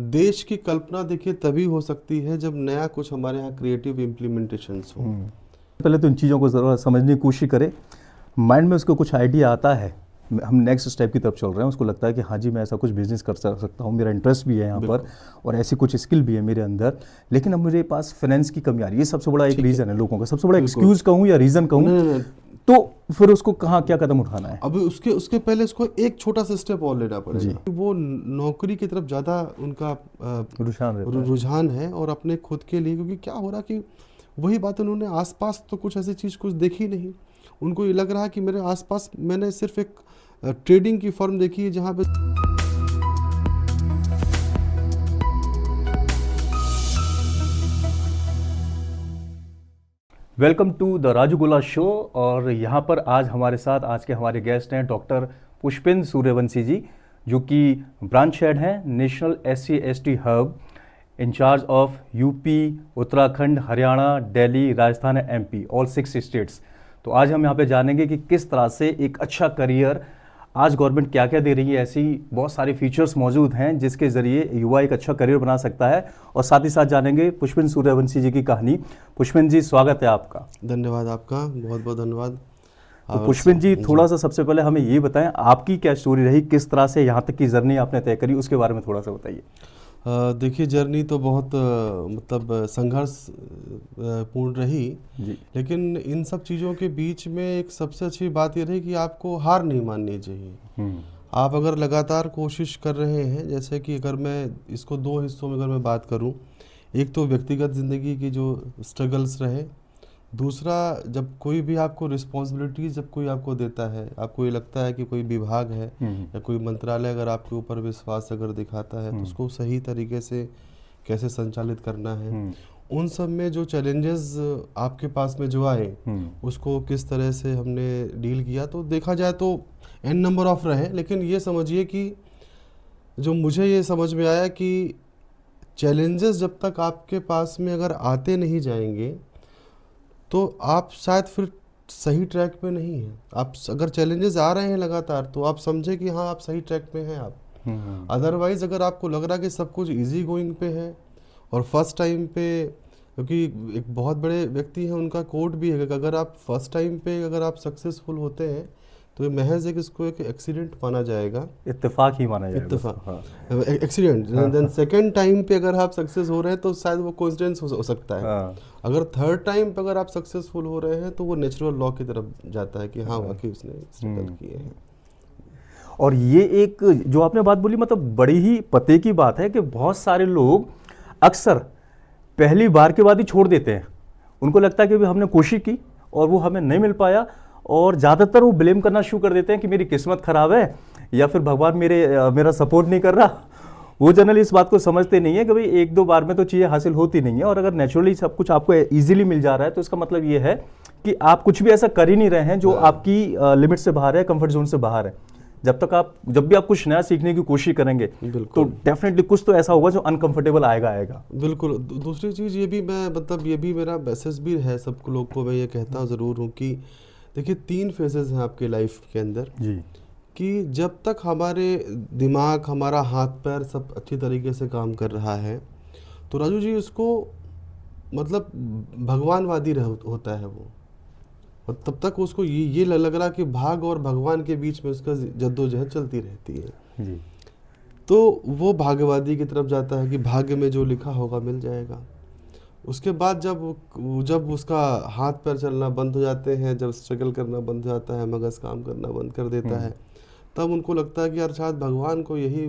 देश की कल्पना देखिए तभी हो सकती है जब नया कुछ हमारे यहाँ क्रिएटिव इम्प्लीमेंटेशंस हो। पहले तो इन चीज़ों को ज़रा समझने की कोशिश करें, माइंड में उसको कुछ आइडिया आता है, हम नेक्स्ट स्टेप की तरफ चल रहे हैं, उसको लगता है कि हाँ जी मैं ऐसा कुछ बिजनेस कर सकता हूँ, मेरा इंटरेस्ट भी है यहाँ पर और ऐसी कुछ स्किल भी है मेरे अंदर, लेकिन अब मेरे पास फाइनेंस की कमी आ रही है। ये सबसे बड़ा एक रीज़न है लोगों का, सबसे बड़ा एक्सक्यूज़ कहूँ या रीज़न कहूँ, नहीं, तो फिर उसको कहाँ क्या कदम उठाना है? अभी उसके उसके पहले उसको एक छोटा सा स्टेप और लेना पड़ेगा। वो नौकरी की तरफ ज़्यादा उनका रुझान है और अपने खुद के लिए, क्योंकि क्या हो रहा कि वही बात, उन्होंने आसपास तो कुछ ऐसी चीज़ कुछ देखी नहीं। उनको ये लग रहा है कि मेरे आसपास मैंने सिर्फ एक ट्रेडिंग की फर्म देखी है जहाँ पे वेलकम टू द राजू गोला शो। और यहाँ पर आज हमारे साथ आज के हमारे गेस्ट हैं डॉक्टर पुष्पेंद्र सूर्यवंशी जी, जो कि ब्रांच हेड हैं national SC/ST hub, incharge of UP, Uttarakhand, Haryana, Delhi, Rajasthan, MP, all 6 states. तो आज हम यहाँ पे जानेंगे कि किस तरह से एक अच्छा करियर आज गवर्नमेंट क्या क्या दे रही है, ऐसी बहुत सारे फीचर्स मौजूद हैं जिसके ज़रिए युवा एक अच्छा करियर बना सकता है। और साथ ही साथ जानेंगे पुष्पेंद्र सूर्यवंशी जी की कहानी। पुष्पेंद्र जी, स्वागत है आपका। धन्यवाद आपका, बहुत बहुत धन्यवाद। तो पुष्पेंद्र जी, थोड़ा सा सबसे पहले हमें ये बताएं आपकी क्या स्टोरी रही, किस तरह से यहाँ तक की जर्नी आपने तय करी, उसके बारे में थोड़ा सा बताइए। देखिए, जर्नी तो बहुत मतलब संघर्ष पूर्ण रही जी। लेकिन इन सब चीज़ों के बीच में एक सबसे अच्छी बात ये रही कि आपको हार नहीं माननी चाहिए। आप अगर लगातार कोशिश कर रहे हैं, जैसे कि अगर मैं इसको दो हिस्सों में अगर मैं बात करूं, एक तो व्यक्तिगत ज़िंदगी की जो स्ट्रगल्स रहे, दूसरा जब कोई भी आपको रिस्पॉन्सिबिलिटीज जब कोई आपको देता है, आपको ये लगता है कि कोई विभाग है या कोई मंत्रालय अगर आपके ऊपर विश्वास अगर दिखाता है तो उसको सही तरीके से कैसे संचालित करना है, उन सब में जो चैलेंजेस आपके पास में जो आए उसको किस तरह से हमने डील किया, तो देखा जाए तो एन नंबर ऑफ रहे। लेकिन ये समझिए कि जो मुझे ये समझ में आया कि चैलेंजेस जब तक आपके पास में अगर आते नहीं जाएंगे तो आप शायद फिर सही ट्रैक पे नहीं हैं। आप अगर चैलेंजेस आ रहे हैं लगातार तो आप समझे कि हाँ आप सही ट्रैक पे हैं आप। अदरवाइज अगर आपको लग रहा है कि सब कुछ इजी गोइंग पे है और फर्स्ट टाइम पे, क्योंकि एक बहुत बड़े व्यक्ति हैं उनका कोट भी है कि अगर आप फर्स्ट टाइम पे अगर आप सक्सेसफुल होते हैं तो ये महज इसको एक एक्सीडेंट माना जाएगा, इत्तेफाक ही माना जाएगा, इत्तेफाक, एक्सीडेंट। देन सेकंड टाइम पे अगर आप सक्सेस हो रहे हैं तो शायद वो कोइंसिडेंस हो सकता है। अगर थर्ड टाइम पे अगर आप सक्सेसफुल हो रहे हैं तो वो नेचुरल लॉ की तरफ जाता है कि हाँ वाकई उसने स्ट्रगल किए हैं। और ये एक जो आपने बात बोली, मतलब बड़ी ही पते की बात है कि बहुत सारे लोग अक्सर पहली बार के बाद ही छोड़ देते हैं। उनको लगता है कि हमने कोशिश की और वो हमें नहीं मिल पाया, और ज़्यादातर वो ब्लेम करना शुरू कर देते हैं कि मेरी किस्मत ख़राब है या फिर भगवान मेरा सपोर्ट नहीं कर रहा। वो जनरली इस बात को समझते नहीं है कि भाई एक दो बार में तो चीज़ें हासिल होती नहीं है, और अगर नेचुरली सब कुछ आपको इजीली मिल जा रहा है तो इसका मतलब ये है कि आप कुछ भी ऐसा कर ही नहीं रहे हैं जो आपकी लिमिट से बाहर है, कंफर्ट जोन से बाहर है। जब भी आप कुछ नया सीखने की कोशिश करेंगे तो डेफिनेटली कुछ तो ऐसा होगा जो अनकंफर्टेबल आएगा। बिल्कुल। दूसरी चीज़ ये भी मैं मतलब ये भी मेरा मैसेज भी है सब लोग को, मैं ये कहता ज़रूर हूँ कि देखिए 3 फेजेस हैं आपके लाइफ के अंदर जी, कि जब तक हमारे दिमाग, हमारा हाथ पैर सब अच्छी तरीके से काम कर रहा है तो राजू जी उसको मतलब भगवानवादी होता है वो, और तब तक उसको ये लग रहा कि भाग और भगवान के बीच में उसका जद्दोजहद चलती रहती है जी। तो वो भाग्यवादी की तरफ जाता है कि भाग्य में जो लिखा होगा मिल जाएगा। उसके बाद जब उसका हाथ पैर चलना बंद हो जाते हैं, जब स्ट्रगल करना बंद हो जाता है, मगज काम करना बंद कर देता है, तब उनको लगता है कि यार शायद भगवान को यही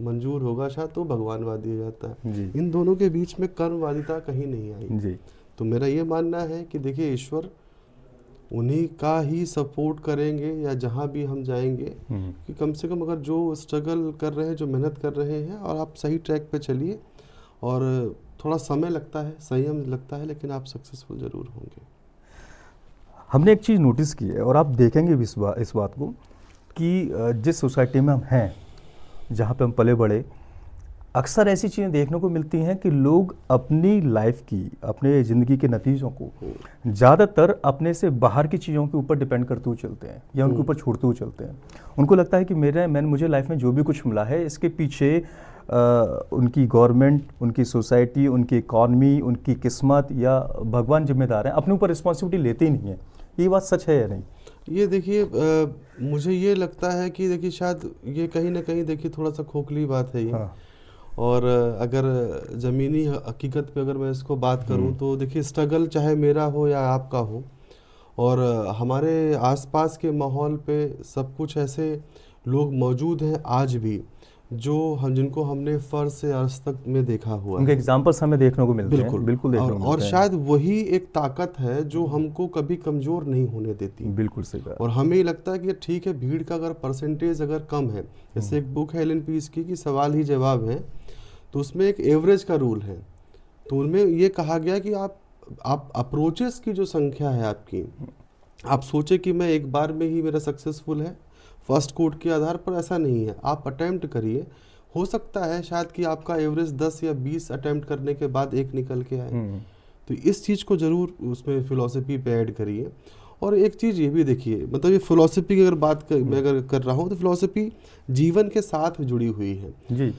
मंजूर होगा, शायद तो भगवानवादी हो जाता है। इन दोनों के बीच में कर्मवादिता कहीं नहीं आई जी। तो मेरा ये मानना है कि देखिए ईश्वर उन्हीं का ही सपोर्ट करेंगे या जहाँ भी हम जाएंगे, कि कम से कम अगर जो स्ट्रगल कर रहे हैं, जो मेहनत कर रहे हैं, और आप सही ट्रैक पे चलिए, और थोड़ा समय लगता है, संयम लगता है, लेकिन आप सक्सेसफुल ज़रूर होंगे। हमने एक चीज़ नोटिस की है और आप देखेंगे भी इस बात को कि जिस सोसाइटी में हम हैं, जहाँ पे हम पले बड़े, अक्सर ऐसी चीज़ें देखने को मिलती हैं कि लोग अपनी लाइफ की, अपने ज़िंदगी के नतीजों को ज़्यादातर अपने से बाहर की चीज़ों के ऊपर डिपेंड करते हुए चलते हैं या उनके ऊपर छोड़ते हुए चलते हैं। उनको लगता है कि मुझे लाइफ में जो भी कुछ मिला है इसके पीछे उनकी गवर्नमेंट, उनकी सोसाइटी, उनकी इकॉनमी, उनकी किस्मत या भगवान जिम्मेदार हैं, अपने ऊपर रिस्पॉन्सिबिलिटी लेते ही नहीं है। ये बात सच है या नहीं? ये देखिए, मुझे ये लगता है कि देखिए शायद ये कहीं ना कहीं देखिए थोड़ा सा खोखली बात है ये। हाँ। और अगर ज़मीनी हकीकत पे अगर मैं इसको बात करूं तो देखिए स्ट्रगल चाहे मेरा हो या आपका हो, और हमारे आसपास के माहौल पे सब कुछ ऐसे लोग मौजूद हैं आज भी जो हम जिनको हमने फर्ज से आज तक में देखा हुआ उनके है। एग्जाम्पल्स हमें देखने को मिलते बिल्कुल हैं, बिल्कुल देखने को और मिलते हैं। शायद वही एक ताकत है जो हमको कभी कमज़ोर नहीं होने देती। बिल्कुल सही बात। और हमें लगता है कि ठीक है, भीड़ का अगर परसेंटेज अगर कम है, जैसे एक बुक है एलन पीस की कि सवाल ही जवाब है, तो उसमें एक एवरेज का रूल है। तो उनमें ये कहा गया कि आप अप्रोचेस की जो संख्या है आपकी, आप सोचे कि मैं एक बार में ही मेरा सक्सेसफुल है फर्स्ट कोड के आधार पर, ऐसा नहीं है। आप अटेम्प्ट करिए, हो सकता है शायद कि आपका एवरेज 10 या 20 अटेम्प्ट करने के बाद एक निकल के आए। तो इस चीज़ को ज़रूर उसमें फ़िलॉसफी पे ऐड करिए। और एक चीज़ ये भी देखिए, मतलब ये फ़िलॉसफी की अगर मैं अगर कर रहा हूँ तो फ़िलॉसफी जीवन के साथ जुड़ी हुई है जी।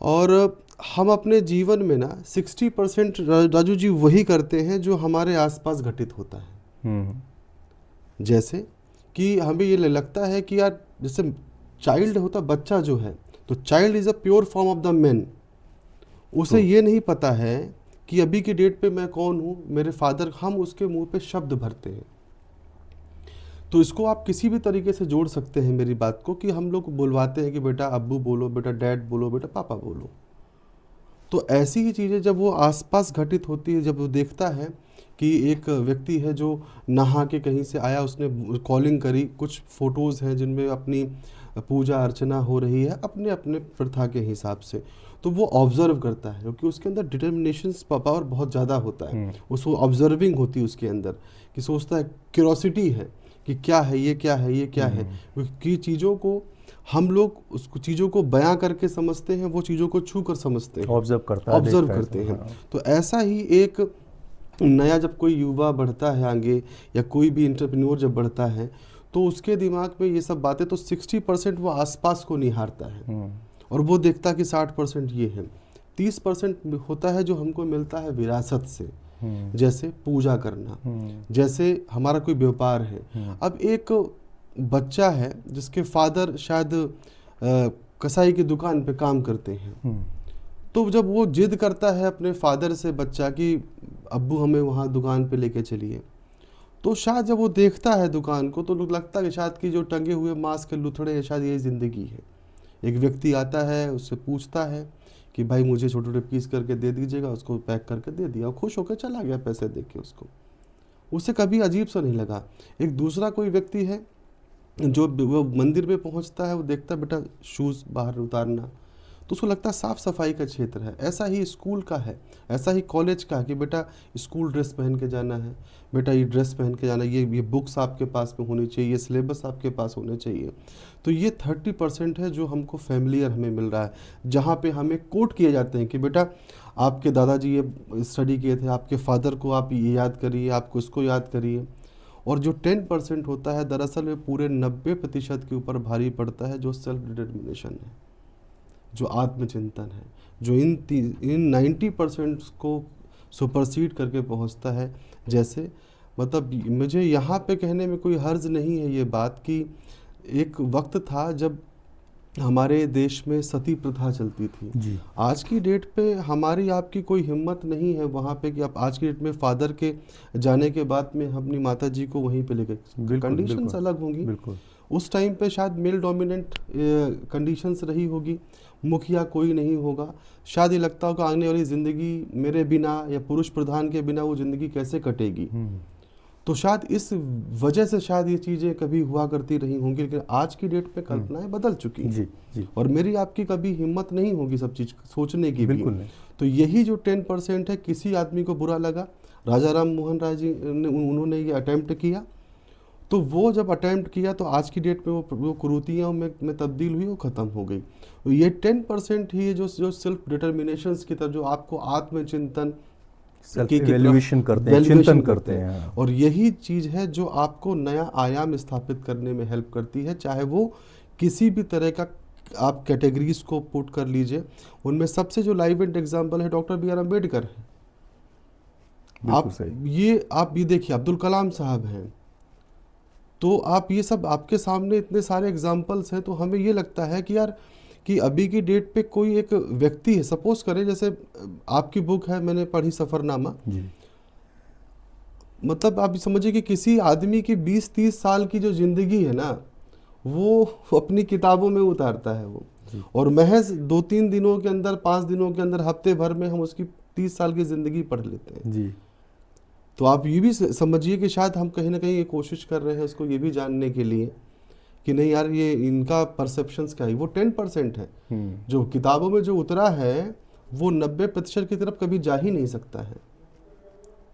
और हम अपने जीवन में ना 60% राजू जी वही करते हैं जो हमारे आसपास घटित होता है। जैसे कि हमें ये लगता है कि यार, जैसे चाइल्ड होता, बच्चा जो है, तो child is a pure form of the man. उसे ये नहीं पता है कि अभी की डेट पे मैं कौन हूँ, मेरे फादर, हम उसके मुंह पे शब्द भरते हैं। तो इसको आप किसी भी तरीके से जोड़ सकते हैं मेरी बात को, कि हम लोग बुलवाते हैं कि बेटा अब्बू बोलो, बेटा डैड बोलो, बेटा पापा बोलो। तो ऐसी ही चीज़ें जब वो आसपास घटित होती है, जब वो देखता है कि एक व्यक्ति है जो नहा के कहीं से आया, उसने कॉलिंग करी, कुछ फोटोज़ हैं जिनमें अपनी पूजा अर्चना हो रही है अपने अपने प्रथा के हिसाब से, तो वो ऑब्जर्व करता है क्योंकि उसके अंदर डिटर्मिनेशन पावर बहुत ज़्यादा होता है। उसको ऑब्जर्विंग होती है उसके अंदर, कि सोचता है, क्यूरोसिटी है कि क्या है ये, क्या है ये, क्या है, कि चीज़ों को हम लोग उसको चीज़ों को बयां करके समझते हैं, वो चीज़ों को छू कर समझते हैं, ऑब्जर्व करते हैं। तो ऐसा ही एक नया जब कोई युवा बढ़ता है आगे, या कोई भी इंटरप्रेन्योर जब बढ़ता है, तो उसके दिमाग में ये सब बातें, तो 60% वो आसपास को निहारता है और वो देखता है कि 60% ये है। 30% होता है जो हमको मिलता है विरासत से, जैसे पूजा करना, जैसे हमारा कोई व्यापार है। अब एक बच्चा है जिसके फादर शायद कसाई की दुकान पे काम करते हैं, तो जब वो जिद करता है अपने फादर से बच्चा कि अब्बू हमें वहाँ दुकान पे लेके चलिए, तो शायद जब वो देखता है दुकान को, तो लगता है कि शायद कि जो टंगे हुए मांस के लुथड़े हैं, शायद यही ज़िंदगी है। एक व्यक्ति आता है, उससे पूछता है कि भाई मुझे छोटे छोटे पीस करके दे दीजिएगा, उसको पैक करके दे दिया, खुश होकर चला गया पैसे दे के उसको, उसे कभी अजीब सा नहीं लगा। एक दूसरा कोई व्यक्ति है जो वो मंदिर में पहुंचता है, वो देखता है बेटा शूज़ बाहर उतारना, तो उसको लगता है साफ़ सफाई का क्षेत्र है। ऐसा ही स्कूल का है, ऐसा ही कॉलेज का है कि बेटा स्कूल ड्रेस पहन के जाना है, बेटा ये ड्रेस पहन के जाना, ये बुक्स आपके पास में होनी चाहिए, ये सिलेबस आपके पास होने चाहिए। तो ये 30% है जो हमको फैमिलियर हमें मिल रहा है, जहाँ पे हमें कोट किए जाते हैं कि बेटा आपके दादाजी ये स्टडी किए थे, आपके फादर को आप ये याद करिए, आपको इसको याद करिए। और जो 10% होता है, दरअसल में पूरे 90% के ऊपर भारी पड़ता है, जो सेल्फ डिटर्मिनेशन है, जो आत्मचिंतन है, जो इन 90% को सुपरसीड करके पहुंचता है। जैसे मतलब मुझे यहाँ पे कहने में कोई हर्ज नहीं है ये बात कि एक वक्त था जब हमारे देश में सती प्रथा चलती थी जी। आज की डेट पे हमारी आपकी कोई हिम्मत नहीं है वहाँ पे कि आप आज की डेट में फादर के जाने के बाद में अपनी माता जी को वहीं पे लेकर, कंडीशंस अलग होंगी। बिल्कुल। उस टाइम पे शायद मेल डोमिनेंट कंडीशंस रही होगी, मुखिया कोई नहीं होगा, शायद ये लगता होगा आने वाली ज़िंदगी मेरे बिना या पुरुष प्रधान के बिना वो ज़िंदगी कैसे कटेगी। तो शायद इस वजह से शायद ये चीज़ें कभी हुआ करती रही होंगी, लेकिन आज की डेट पे कल्पनाएं बदल चुकी हैं। जी। और मेरी आपकी कभी हिम्मत नहीं होगी सब चीज़ सोचने की। बिल्कुल नहीं। तो यही जो 10% है, किसी आदमी को बुरा लगा, राजा राम मोहन राय जी ने, उन्होंने ये अटैम्प्ट किया, तो वो जब अटैम्प्ट किया तो आज की डेट में वो कुरीतियों में तब्दील हुई, वो ख़त्म हो गई। तो ये 10% ही है जो सेल्फ डिटर्मिनेशंस की तरफ, जो आपको आत्मचिंतन, सेल्फ इवैल्यूएशन करते हैं, चिंतन करते हैं। और यही चीज़ है जो आपको नया आयाम स्थापित करने में हेल्प करती है, चाहे वो किसी भी तरह का आप कैटेगरीज को पुट कर लीजिए, उनमें सबसे जो लाइव एंड एग्जाम्पल है डॉक्टर बी आर अम्बेडकर है। आप ये देखिए अब्दुल कलाम साहब हैं, तो आप ये सब आपके सामने इतने सारे एग्जाम्पल्स हैं, तो हमें ये लगता है कि यार कि अभी की डेट पे कोई एक व्यक्ति है, सपोज करें जैसे आपकी बुक है मैंने पढ़ी सफ़रनामा जी। मतलब आप समझिए कि किसी आदमी की 20-30 साल की जो जिंदगी है ना, वो अपनी किताबों में उतारता है वो, और महज 2-3 दिनों के अंदर, 5 दिनों के अंदर, हफ्ते भर में हम उसकी 30 साल की जिंदगी पढ़ लेते हैं जी। तो आप ये भी समझिए कि शायद हम कहीं ना कहीं ये कोशिश कर रहे हैं उसको ये भी जानने के लिए कि नहीं यार ये इनका परसेप्शंस क्या है। वो 10% है जो किताबों में जो उतरा है, वो 90% की तरफ कभी जा ही नहीं सकता है,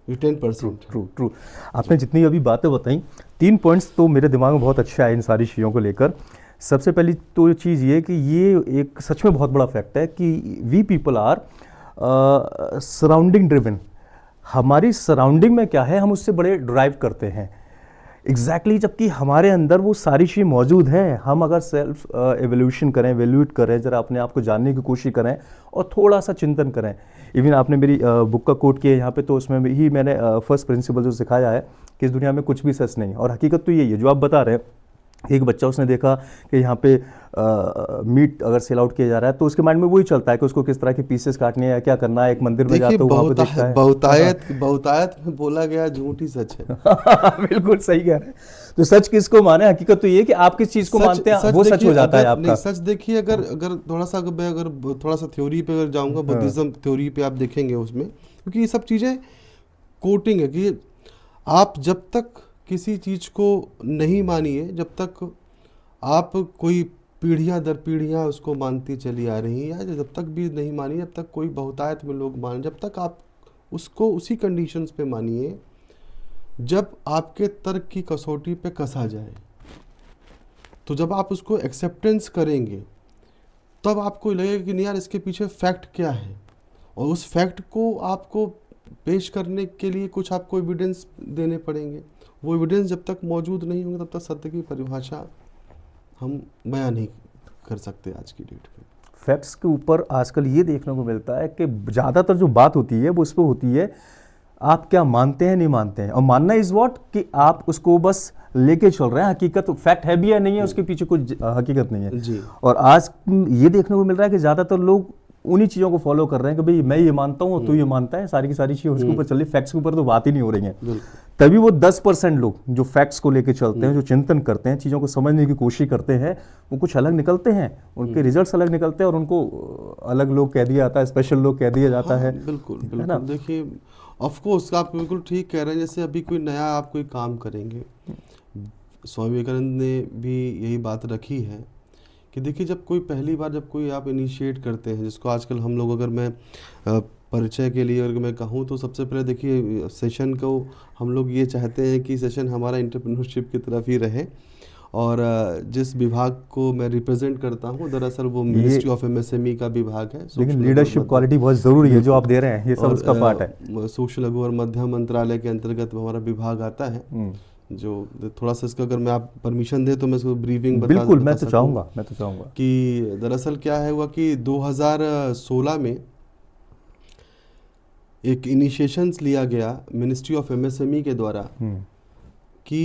ये 10%। ट्रू। आपने जितनी अभी बातें बताई, 3 पॉइंट्स तो मेरे दिमाग में बहुत अच्छा है इन सारी चीज़ों को लेकर। सबसे पहली तो चीज़ ये कि ये एक सच में बहुत बड़ा फैक्ट है कि we people are surrounding driven. हमारी सराउंडिंग में क्या है हम उससे बड़े ड्राइव करते हैं एग्जैक्टली जबकि हमारे अंदर वो सारी चीज़ मौजूद हैं। हम अगर सेल्फ एवोल्यूशन करें, एवेल्यूट करें, ज़रा अपने आप को जानने की कोशिश करें और थोड़ा सा चिंतन करें। इवन आपने मेरी बुक का कोट किया यहाँ पे, तो उसमें ही मैंने फर्स्ट प्रिंसिपल जो सिखाया है कि इस दुनिया में कुछ भी सच नहीं, और हकीकत तो यही है जो आप बता रहे हैं। एक बच्चा उसने देखा कि यहाँ पे मीट अगर सेल आउट किया जा रहा है तो उसके माइंड में वही चलता है कि उसको किस तरह के पीसेस काटने हैं या क्या करना है। एक मंदिर में जाता है वहाँ पे देखता है, बहुतायत में बोला गया झूठ ही सच है। बिल्कुल सही कह रहे हैं। तो सच किसको माने, हकीकत तो ये कि आप किस चीज को मानते हैं वो सच हो जाता है आपका। सच देखिए, अगर थोड़ा सा थ्योरी पे अगर जाऊंगा, बुद्धिज्म थ्योरी पे आप देखेंगे उसमें, क्योंकि ये सब चीजें कोटिंग है कि आप जब तक किसी चीज को नहीं मानिए, जब तक आप कोई पीढ़ियां दर पीढ़ियां उसको मानती चली आ रही हैं, या जब तक भी नहीं मानिए, जब तक कोई बहुतायत में लोग मान, जब तक आप उसको उसी कंडीशंस पे मानिए जब आपके तर्क की कसौटी पे कसा जाए। तो जब आप उसको एक्सेप्टेंस करेंगे तब आपको लगेगा कि नहीं यार इसके पीछे फैक्ट क्या है, और उस फैक्ट को आपको पेश करने के लिए कुछ आपको एविडेंस देने पड़ेंगे। वो एविडेंस जब तक मौजूद नहीं होंगे तब तक सत्य की परिभाषा हम बयान नहीं कर सकते आज की डेट में। फैक्ट्स के ऊपर आजकल ये देखने को मिलता है कि ज़्यादातर जो बात होती है वो उस पर होती है आप क्या मानते हैं नहीं मानते हैं, और मानना इज़ व्हाट कि आप उसको बस लेके चल रहे हैं। हकीकत फैक्ट है भी या नहीं है उसके पीछे कुछ हकीकत नहीं है जी। और आज ये देखने को मिल रहा है कि ज़्यादातर लोग उन्हीं चीज़ों को फॉलो कर रहे हैं कि भाई मैं ये मानता हूँ तू ये मानता है, सारी की सारी चीज़ें उसके ऊपर चल रही, फैक्ट्स के ऊपर तो बात ही नहीं हो रही है। तभी वो 10% लोग जो फैक्ट्स को लेके चलते हैं, जो चिंतन करते हैं, चीज़ों को समझने की कोशिश करते हैं, वो कुछ अलग निकलते हैं, उनके रिजल्ट्स अलग निकलते हैं और उनको अलग लोग कह दिया जाता है, स्पेशल लोग कह दिया जाता है। बिल्कुल बिल्कुल। देखिए ऑफकोर्स आप बिल्कुल ठीक कह रहे हैं। जैसे अभी कोई नया आप कोई काम करेंगे, स्वामी विवेकानंद ने भी यही बात रखी है कि देखिए जब कोई पहली बार जब कोई आप इनिशिएट करते हैं, जिसको आजकल हम लोग, अगर मैं परिचय के लिए अगर मैं कहूँ तो सबसे पहले देखिए सेशन को हम लोग ये चाहते हैं कि सेशन हमारा एंटरप्रेन्योरशिप की तरफ ही रहे, और जिस विभाग को मैं रिप्रेजेंट करता हूँ दरअसल वो मिनिस्ट्री ऑफ एमएसएमई का विभाग है। लेकिन लीडरशिप क्वालिटी बहुत ज़रूरी है जो आप दे रहे हैं, ये सब उसका पार्ट है। सूक्ष्म लघु और मध्यम मंत्रालय के अंतर्गत हमारा विभाग आता है। जो थोड़ा सा इसका अगर मैं आप परमिशन दे तो मैं इसको ब्रीफिंग बता बिल्कुल मैं तो चाहूँगा कि दरअसल क्या है हुआ कि 2016 में एक इनिशिएशंस लिया गया मिनिस्ट्री ऑफ एमएसएमई के द्वारा कि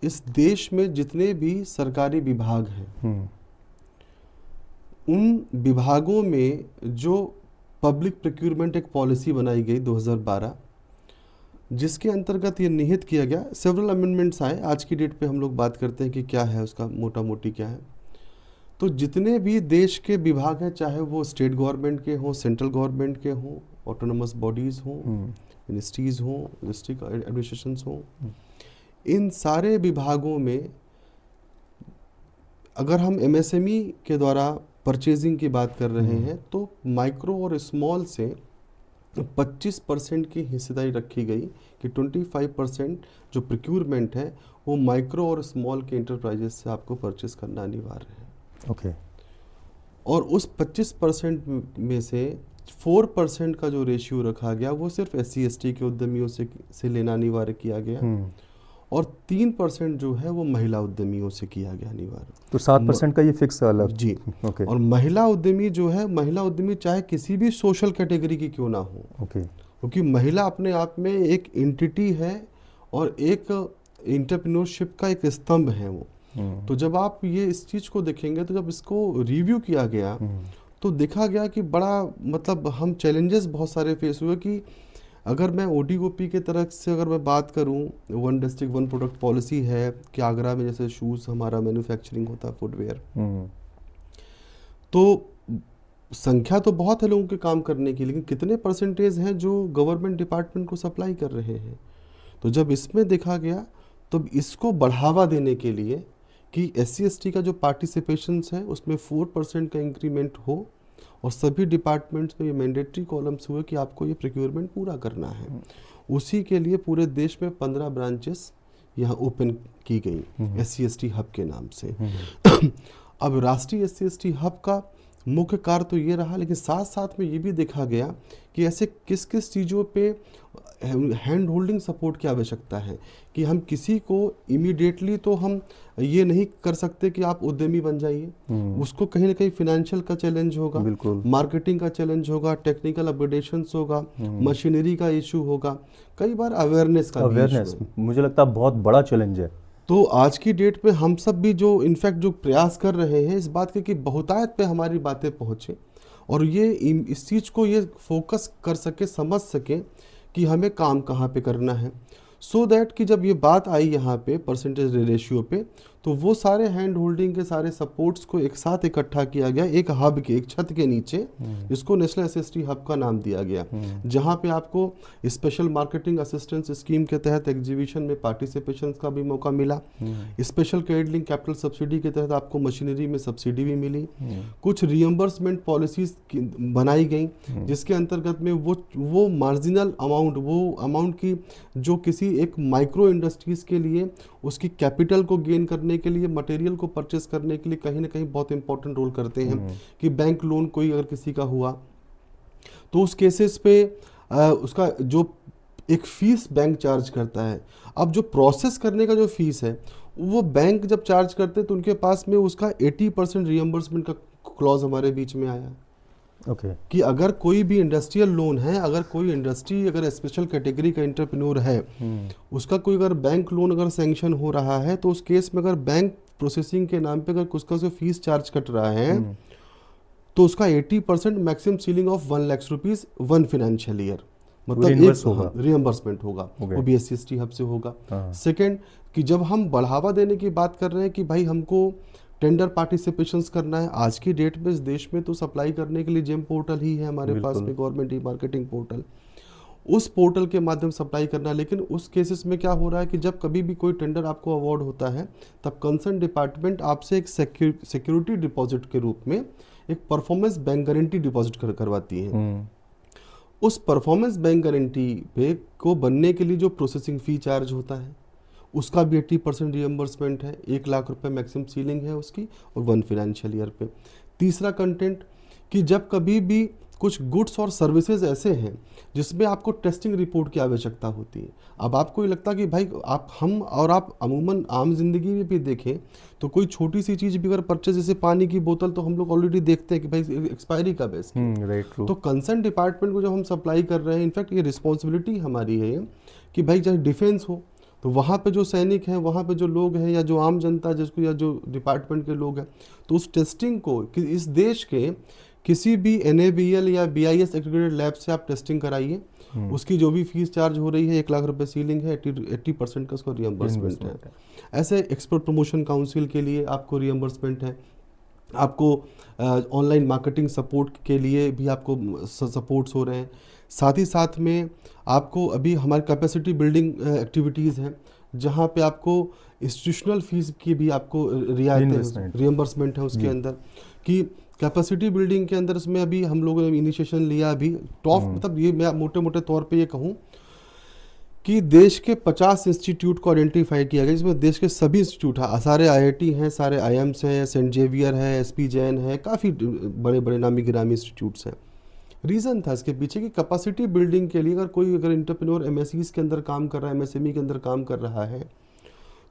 इस देश में जितने भी सरकारी विभाग हैं उन विभागों में जो पब्लिक प्रोक्यूरमेंट एक पॉलिसी बनाई गई 2012, जिसके अंतर्गत ये निहित किया गया, सेवरल अमेंडमेंट्स आए, आज की डेट पे हम लोग बात करते हैं कि क्या है उसका मोटा मोटी क्या है। तो जितने भी देश के विभाग हैं, चाहे वो स्टेट गवर्नमेंट के हों, सेंट्रल गवर्नमेंट के हों, ऑटोनोमस बॉडीज़ हों, मिनिस्ट्रीज़ हों, डिस्ट्रिक्ट एडमिनिस्ट्रेशंस हों, इन सारे विभागों में अगर हम एमएसएमई के द्वारा परचेजिंग की बात कर रहे हैं तो माइक्रो और स्मॉल से 25% की हिस्सेदारी रखी गई कि 25% जो प्रोक्यूरमेंट है वो माइक्रो और स्मॉल के इंटरप्राइजेस से आपको परचेस करना अनिवार्य है। ओके। और उस 25% में से 4% का जो रेशियो रखा गया वो सिर्फ SC ST के उद्यमियों से लेना अनिवार्य किया गया, और 3% जो है वो महिला उद्यमियों से किया गया अनिवार्य। तो 7% का ये फिक्स अलग। जी। ओके। और महिला उद्यमी जो है, महिला उद्यमी चाहे किसी भी सोशल कैटेगरी की क्यों ना हो, ओके। क्योंकि महिला अपने आप में एक एंटिटी है और एक एंटरप्रेन्योरशिप का एक स्तंभ है वो। तो जब आप ये इस चीज़ को देखेंगे, तो जब इसको रिव्यू किया गया तो देखा गया कि बड़ा मतलब हम चैलेंजेस बहुत सारे फेस हुए। कि अगर मैं ODOP के तरफ से अगर मैं बात करूं, 1 डिस्ट्रिक्ट 1 प्रोडक्ट पॉलिसी है कि आगरा में जैसे शूज़ हमारा मैन्युफैक्चरिंग होता है, फुटवेयर, तो संख्या तो बहुत है लोगों के काम करने की, लेकिन कितने परसेंटेज हैं जो गवर्नमेंट डिपार्टमेंट को सप्लाई कर रहे हैं। तो जब इसमें देखा गया, तो इसको बढ़ावा देने के लिए कि SC/ST का जो पार्टिसिपेशंस है उसमें 4% का इंक्रीमेंट हो, और सभी डिपार्टमेंट्स में ये मैंडेटरी कॉलम्स हुए कि आपको ये प्रोक्योरमेंट पूरा करना है। उसी के लिए पूरे देश में 15 ब्रांचेस यहाँ ओपन की गई SC/ST हब के नाम से। अब राष्ट्रीय SC/ST हब का मुख्य कार्य तो ये रहा, लेकिन साथ साथ में ये भी देखा गया कि ऐसे किस किस चीज़ों पे हैंड होल्डिंग सपोर्ट की आवश्यकता है। कि हम किसी को इमीडिएटली तो हम ये नहीं कर सकते कि आप उद्यमी बन जाइए, उसको कहीं ना कहीं फिनेंशियल का चैलेंज होगा, मार्केटिंग का चैलेंज होगा, टेक्निकल अपग्रेडेशंस होगा, मशीनरी का इशू होगा, कई बार अवेयरनेस का भी इशू है। मुझे लगता है बहुत बड़ा चैलेंज है। तो आज की डेट में हम सब भी जो इनफैक्ट जो प्रयास कर रहे हैं इस बात के कि बहुतायत पे हमारी बातें पहुँचे, और ये इस चीज़ को ये फोकस कर सके, समझ सके कि हमें काम कहाँ पे करना है, सो दैट कि जब ये बात आई यहाँ पे परसेंटेज रेशियो पे, तो वो सारे हैंड होल्डिंग के सारे सपोर्ट्स को एक साथ इकट्ठा किया गया एक हब के, एक छत के नीचे, जिसको नेशनल SC/ST हब का नाम दिया गया, जहाँ पे आपको स्पेशल मार्केटिंग असिस्टेंस स्कीम के तहत एग्जीबिशन में पार्टिसिपेशन का भी मौका मिला, special credit link capital subsidy के तहत आपको मशीनरी में सब्सिडी भी मिली, कुछ रियम्बर्समेंट पॉलिसीज बनाई गई जिसके अंतर्गत में वो मार्जिनल अमाउंट, वो अमाउंट की जो किसी एक माइक्रो इंडस्ट्रीज के लिए उसकी कैपिटल को गेन करने के लिए, मटेरियल को परचेस करने के लिए कहीं ना कहीं बहुत इंपॉर्टेंट रोल करते हैं। कि बैंक लोन कोई अगर किसी का हुआ तो उस केसेस पे उसका जो एक फीस बैंक चार्ज करता है। अब जो प्रोसेस करने का जो फीस है वो बैंक जब चार्ज करते हैं तो उनके पास में उसका 80% रियम्बर्समेंट का क्लॉज हमारे बीच में आया। कि अगर कोई भी इंडस्ट्रियल लोन है, अगर कोई इंडस्ट्री अगर स्पेशल कैटेगरी का एंटरप्रेन्योर है, उसका कोई अगर बैंक लोन अगर सैंक्शन हो रहा है, तो उस केस में अगर बैंक प्रोसेसिंग के नाम पे अगर उसका जो फीस चार्ज कट रहा है, तो उसका 80% maximum ceiling of 1 lakh rupees 1 financial year, मतलब रियम्बर्समेंट होगा, वो भी SC/ST हब से होगा। सेकेंड, कि जब हम बढ़ावा देने की बात कर रहे हैं कि भाई हमको टेंडर पार्टिसिपेशंस करना है, आज की डेट में इस देश में तो सप्लाई करने के लिए जेम पोर्टल ही है हमारे पास में, गवर्नमेंट ई मार्केटिंग पोर्टल, उस पोर्टल के माध्यम से सप्लाई करना है। लेकिन उस केसेस में क्या हो रहा है कि जब कभी भी कोई टेंडर आपको अवार्ड होता है, तब कंसर्न डिपार्टमेंट आपसे एक सिक्योरिटी डिपॉजिट के रूप में एक परफॉर्मेंस बैंक गारंटी डिपॉजिट करवाती है। उस परफॉर्मेंस बैंक गारंटी पे को बनने के लिए जो प्रोसेसिंग फी चार्ज होता है उसका भी 80% रियम्बर्समेंट है, 1 लाख रुपए मैक्सिमम सीलिंग है उसकी, और 1 फाइनेंशियल ईयर पे। तीसरा कंटेंट, कि जब कभी भी कुछ गुड्स और सर्विसेज ऐसे हैं जिसमें आपको टेस्टिंग रिपोर्ट की आवश्यकता होती है। अब आपको ये लगता है कि भाई आप अमूमन आम जिंदगी में भी देखें तो कोई छोटी सी चीज़ भी अगर परचेज, जैसे पानी की बोतल, तो हम लोग ऑलरेडी देखते हैं कि भाई एक्सपायरी कब है इसकी। तो कंसर्न डिपार्टमेंट को जब हम सप्लाई कर रहे हैं, इनफैक्ट ये रिस्पॉन्सिबिलिटी हमारी है कि भाई चाहे डिफेंस हो तो वहाँ पे जो सैनिक हैं, वहाँ पे जो लोग हैं, या जो आम जनता जिसको, या जो डिपार्टमेंट के लोग हैं, तो उस टेस्टिंग को इस देश के किसी भी NABL या BIS एग्रीगेटेड लैब से आप टेस्टिंग कराइए, उसकी जो भी फीस चार्ज हो रही है 1 लाख रुपए सीलिंग है, 80% का उसको रियम्बर्समेंट है। ऐसे एक्सपोर्ट प्रमोशन काउंसिल के लिए आपको रियम्बर्समेंट है, आपको ऑनलाइन मार्केटिंग सपोर्ट के लिए भी आपको सपोर्ट्स हो रहे हैं। साथ ही साथ में आपको अभी हमारी कैपेसिटी बिल्डिंग एक्टिविटीज़ हैं जहाँ पे आपको इंस्टीट्यूशनल फीस की भी आपको रियम्बर्समेंट है उसके अंदर। कि कैपेसिटी बिल्डिंग के अंदर इसमें अभी हम लोगों ने इनिशिएशन लिया अभी टॉप, मतलब ये मैं मोटे मोटे तौर पे ये कहूँ कि देश के 50 इंस्टीट्यूट को आइडेंटिफाई किया गया, जिसमें देश के सभी इंस्टीट्यूट हैं, सारे IIT हैं, सारे IIMs हैं, सेंट जेवियर है, SP जैन है, काफ़ी बड़े बड़े नामी गिरामी इंस्टीट्यूट्स हैं। रीज़न था इसके पीछे कि कैपेसिटी बिल्डिंग के लिए अगर कोई एंटरप्रेन्योर MSEs के अंदर काम कर रहा है, MSME के अंदर काम कर रहा है,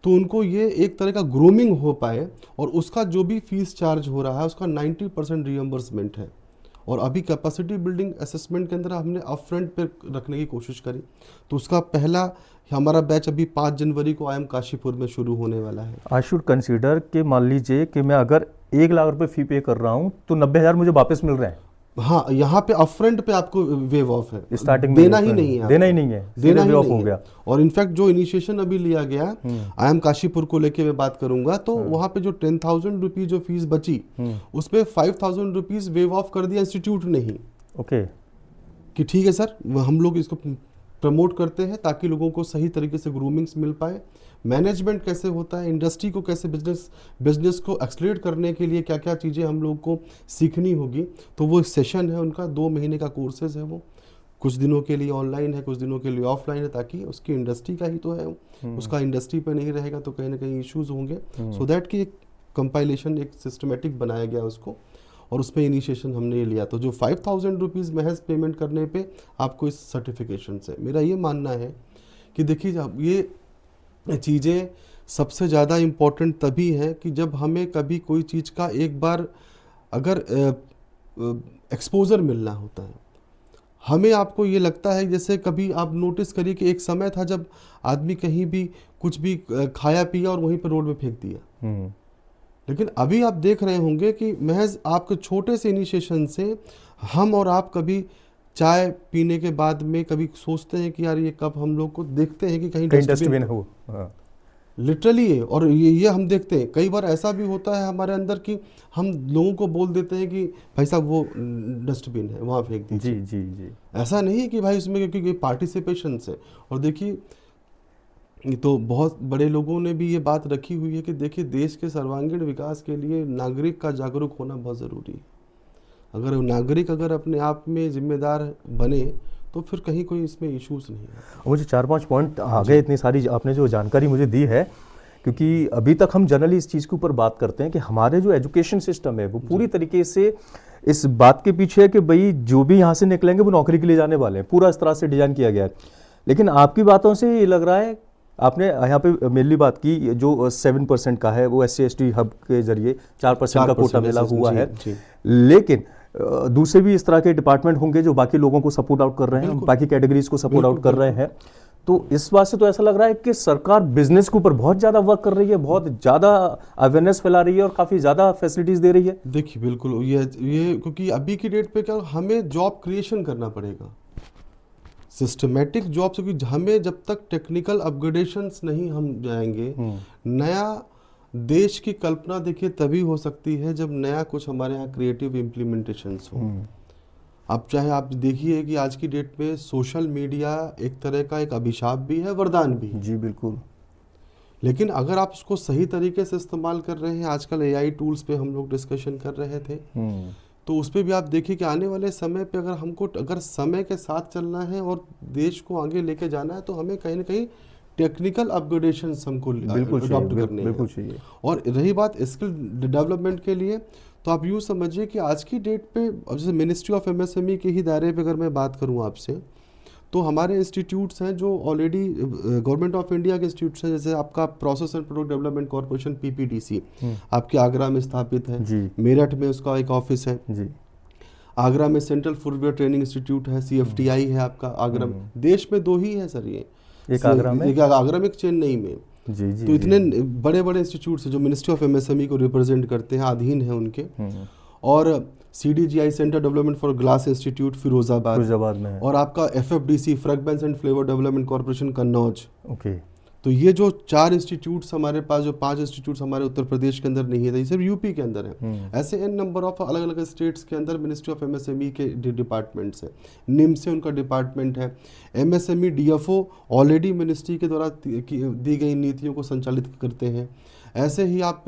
तो उनको ये एक तरह का ग्रूमिंग हो पाए, और उसका जो भी फीस चार्ज हो रहा है उसका 90% रियम्बर्समेंट है। और अभी कैपेसिटी बिल्डिंग असेसमेंट के अंदर हमने अप फ्रंट पे रखने की कोशिश करी, तो उसका पहला हमारा बैच अभी 5 जनवरी को IIM काशीपुर में शुरू होने वाला है। आई शुड कंसीडर कि मान लीजिए कि मैं अगर 1 लाख रुपए फी पे कर रहा हूँ तो 90,000 मुझे वापस मिल रहे हैं। हाँ, यहाँ पे अपफ्रंट पे आपको वेव ऑफ है, स्टार्टिंग देना ही नहीं है, देना ही नहीं है, देना ही ऑफ नहीं हो है। गया। और इनफैक्ट जो इनिशिएशन अभी लिया गया IIM काशीपुर को लेके मैं बात करूंगा, तो वहाँ पे जो 10,000 रुपीज जो फीस बची उसमें 5,000 रुपीज वेव ऑफ कर दिया इंस्टीट्यूट ने ही। ओके, कि ठीक है सर, हम लोग इसको प्रमोट करते हैं ताकि लोगों को सही तरीके से ग्रूमिंग्स मिल पाए, मैनेजमेंट कैसे होता है, इंडस्ट्री को कैसे बिजनेस को एक्सलेट करने के लिए क्या क्या चीज़ें हम लोग को सीखनी होगी। तो वो सेशन है उनका, 2 महीने का कोर्सेज है, वो कुछ दिनों के लिए ऑनलाइन है, कुछ दिनों के लिए ऑफलाइन है, ताकि उसकी इंडस्ट्री का ही तो है, उसका इंडस्ट्री पे नहीं रहेगा तो कहीं ना कहीं इश्यूज होंगे। सो दैट की एक कंपाइलेशन, एक सिस्टमेटिक बनाया गया उसको, और उसमें इनिशिएशन हमने ये लिया। तो जो 5,000 रुपीज़ महज पेमेंट करने पे आपको इस सर्टिफिकेशन से, मेरा ये मानना है कि देखिए जब ये चीज़ें सबसे ज़्यादा इम्पोर्टेंट तभी है कि जब हमें कभी कोई चीज़ का एक बार अगर एक्सपोजर मिलना होता है। हमें आपको ये लगता है, जैसे कभी आप नोटिस करिए कि एक समय था जब आदमी कहीं भी कुछ भी खाया पिया और वहीं पर रोड में फेंक दिया, लेकिन अभी आप देख रहे होंगे कि महज आपके छोटे से इनिशिएशन से हम और आप कभी चाय पीने के बाद में कभी सोचते हैं कि यार ये कब हम लोग को देखते हैं कि कहीं डस्टबिन हो, लिटरली है। और ये हम देखते हैं, कई बार ऐसा भी होता है हमारे अंदर कि हम लोगों को बोल देते हैं कि भाई साहब वो डस्टबिन है वहाँ फेंक दीजिए। जी जी जी, ऐसा नहीं है कि भाई उसमें क्योंकि पार्टिसिपेशन से। और देखिए तो बहुत बड़े लोगों ने भी ये बात रखी हुई है कि देखिए देश के सर्वांगीण विकास के लिए नागरिक का जागरूक होना बहुत ज़रूरी है। अगर नागरिक अगर अपने आप में जिम्मेदार बने तो फिर कहीं कोई इसमें इश्यूज नहीं है। मुझे 4-5 पॉइंट आ गए, इतनी सारी आपने जो जानकारी मुझे दी है, क्योंकि अभी तक हम जनरली इस चीज़ के ऊपर बात करते हैं कि हमारे जो एजुकेशन सिस्टम है वो पूरी तरीके से इस बात के पीछे है कि भाई जो भी यहाँ से निकलेंगे वो नौकरी के लिए जाने वाले हैं, पूरा इस तरह से डिजाइन किया गया है। लेकिन आपकी बातों से ये लग रहा है, आपने यहाँ पे मेनली बात की जो 7% का है वो SC/ST हब के जरिए 4% का कोटा मिला हुआ है, लेकिन दूसरे भी इस तरह के डिपार्टमेंट होंगे जो बाकी लोगों को सपोर्ट आउट कर रहे हैं, बाकी कैटेगरीज को सपोर्ट आउट कर रहे हैं। तो इस बात से तो ऐसा लग रहा है कि सरकार बिजनेस के ऊपर बहुत ज़्यादा वर्क कर रही है, बहुत ज़्यादा अवेयरनेस फैला रही है और काफ़ी ज़्यादा फैसिलिटीज़ दे रही है। देखिए बिल्कुल ये क्योंकि अभी की डेट पे क्या हमें जॉब क्रिएशन करना पड़ेगा, सिस्टमेटिक जॉब, क्योंकि हमें जब तक टेक्निकल अपग्रेडेशंस नहीं हम जाएंगे, नया देश की कल्पना देखिए तभी हो सकती है जब नया कुछ हमारे यहाँ क्रिएटिव इम्प्लीमेंटेशंस हो। अब चाहे आप देखिए कि आज की डेट में सोशल मीडिया एक तरह का एक अभिशाप भी है, वरदान भी है। जी बिल्कुल। लेकिन अगर आप उसको सही तरीके से इस्तेमाल कर रहे हैं, आजकल AI टूल्स पे हम लोग डिस्कशन कर रहे थे, तो उस पर भी आप देखिए कि आने वाले समय पे अगर हमको अगर समय के साथ चलना है और देश को आगे लेके जाना है तो हमें कहीं ना कहीं टेक्निकल अपग्रेडेशन हमको अडॉप्ट करने हैं। और रही बात स्किल डेवलपमेंट के लिए, तो आप यूँ समझिए कि आज की डेट पे जैसे मिनिस्ट्री ऑफ MSME के ही दायरे पे अगर मैं बात करूँ आपसे, तो हमारे इंस्टीट्यूट्स हैं जो ऑलरेडी गवर्नमेंट ऑफ इंडिया के इंस्टीट्यूट्स हैं, जैसे आपका process and product development corporation PPDC आपके आगरा में स्थापित है, मेरठ में उसका एक ऑफिस है जी, आगरा में सेंट्रल फुटवेयर ट्रेनिंग इंस्टीट्यूट है, CFTI है आपका आगरा में। देश में 2 ही है सर, ये एक आगरा में, एक चेन्नई में। जी जी, तो इतने बड़े बड़े इंस्टीट्यूट्स हैं जो मिनिस्ट्री ऑफ MSME को रिप्रेजेंट करते हैं, अधीन है उनके। और CDGI centre development for glass institute Firozabad में है, और आपका FFDC fragrance and flavour development corporation Kannauj. Okay, तो ये जो 4 इंस्टीट्यूट्स हमारे पास, जो 5 इंस्टीट्यूट्स हमारे उत्तर प्रदेश के अंदर नहीं है, ये सिर्फ यूपी के अंदर है। ऐसे n नंबर ऑफ अलग अलग स्टेट्स के अंदर मिनिस्ट्री ऑफ MSME के डिपार्टमेंट्स हैं। निम से उनका डिपार्टमेंट है, MSME DFO ऑलरेडी मिनिस्ट्री के द्वारा दी गई नीतियों को संचालित करते हैं। ऐसे ही आप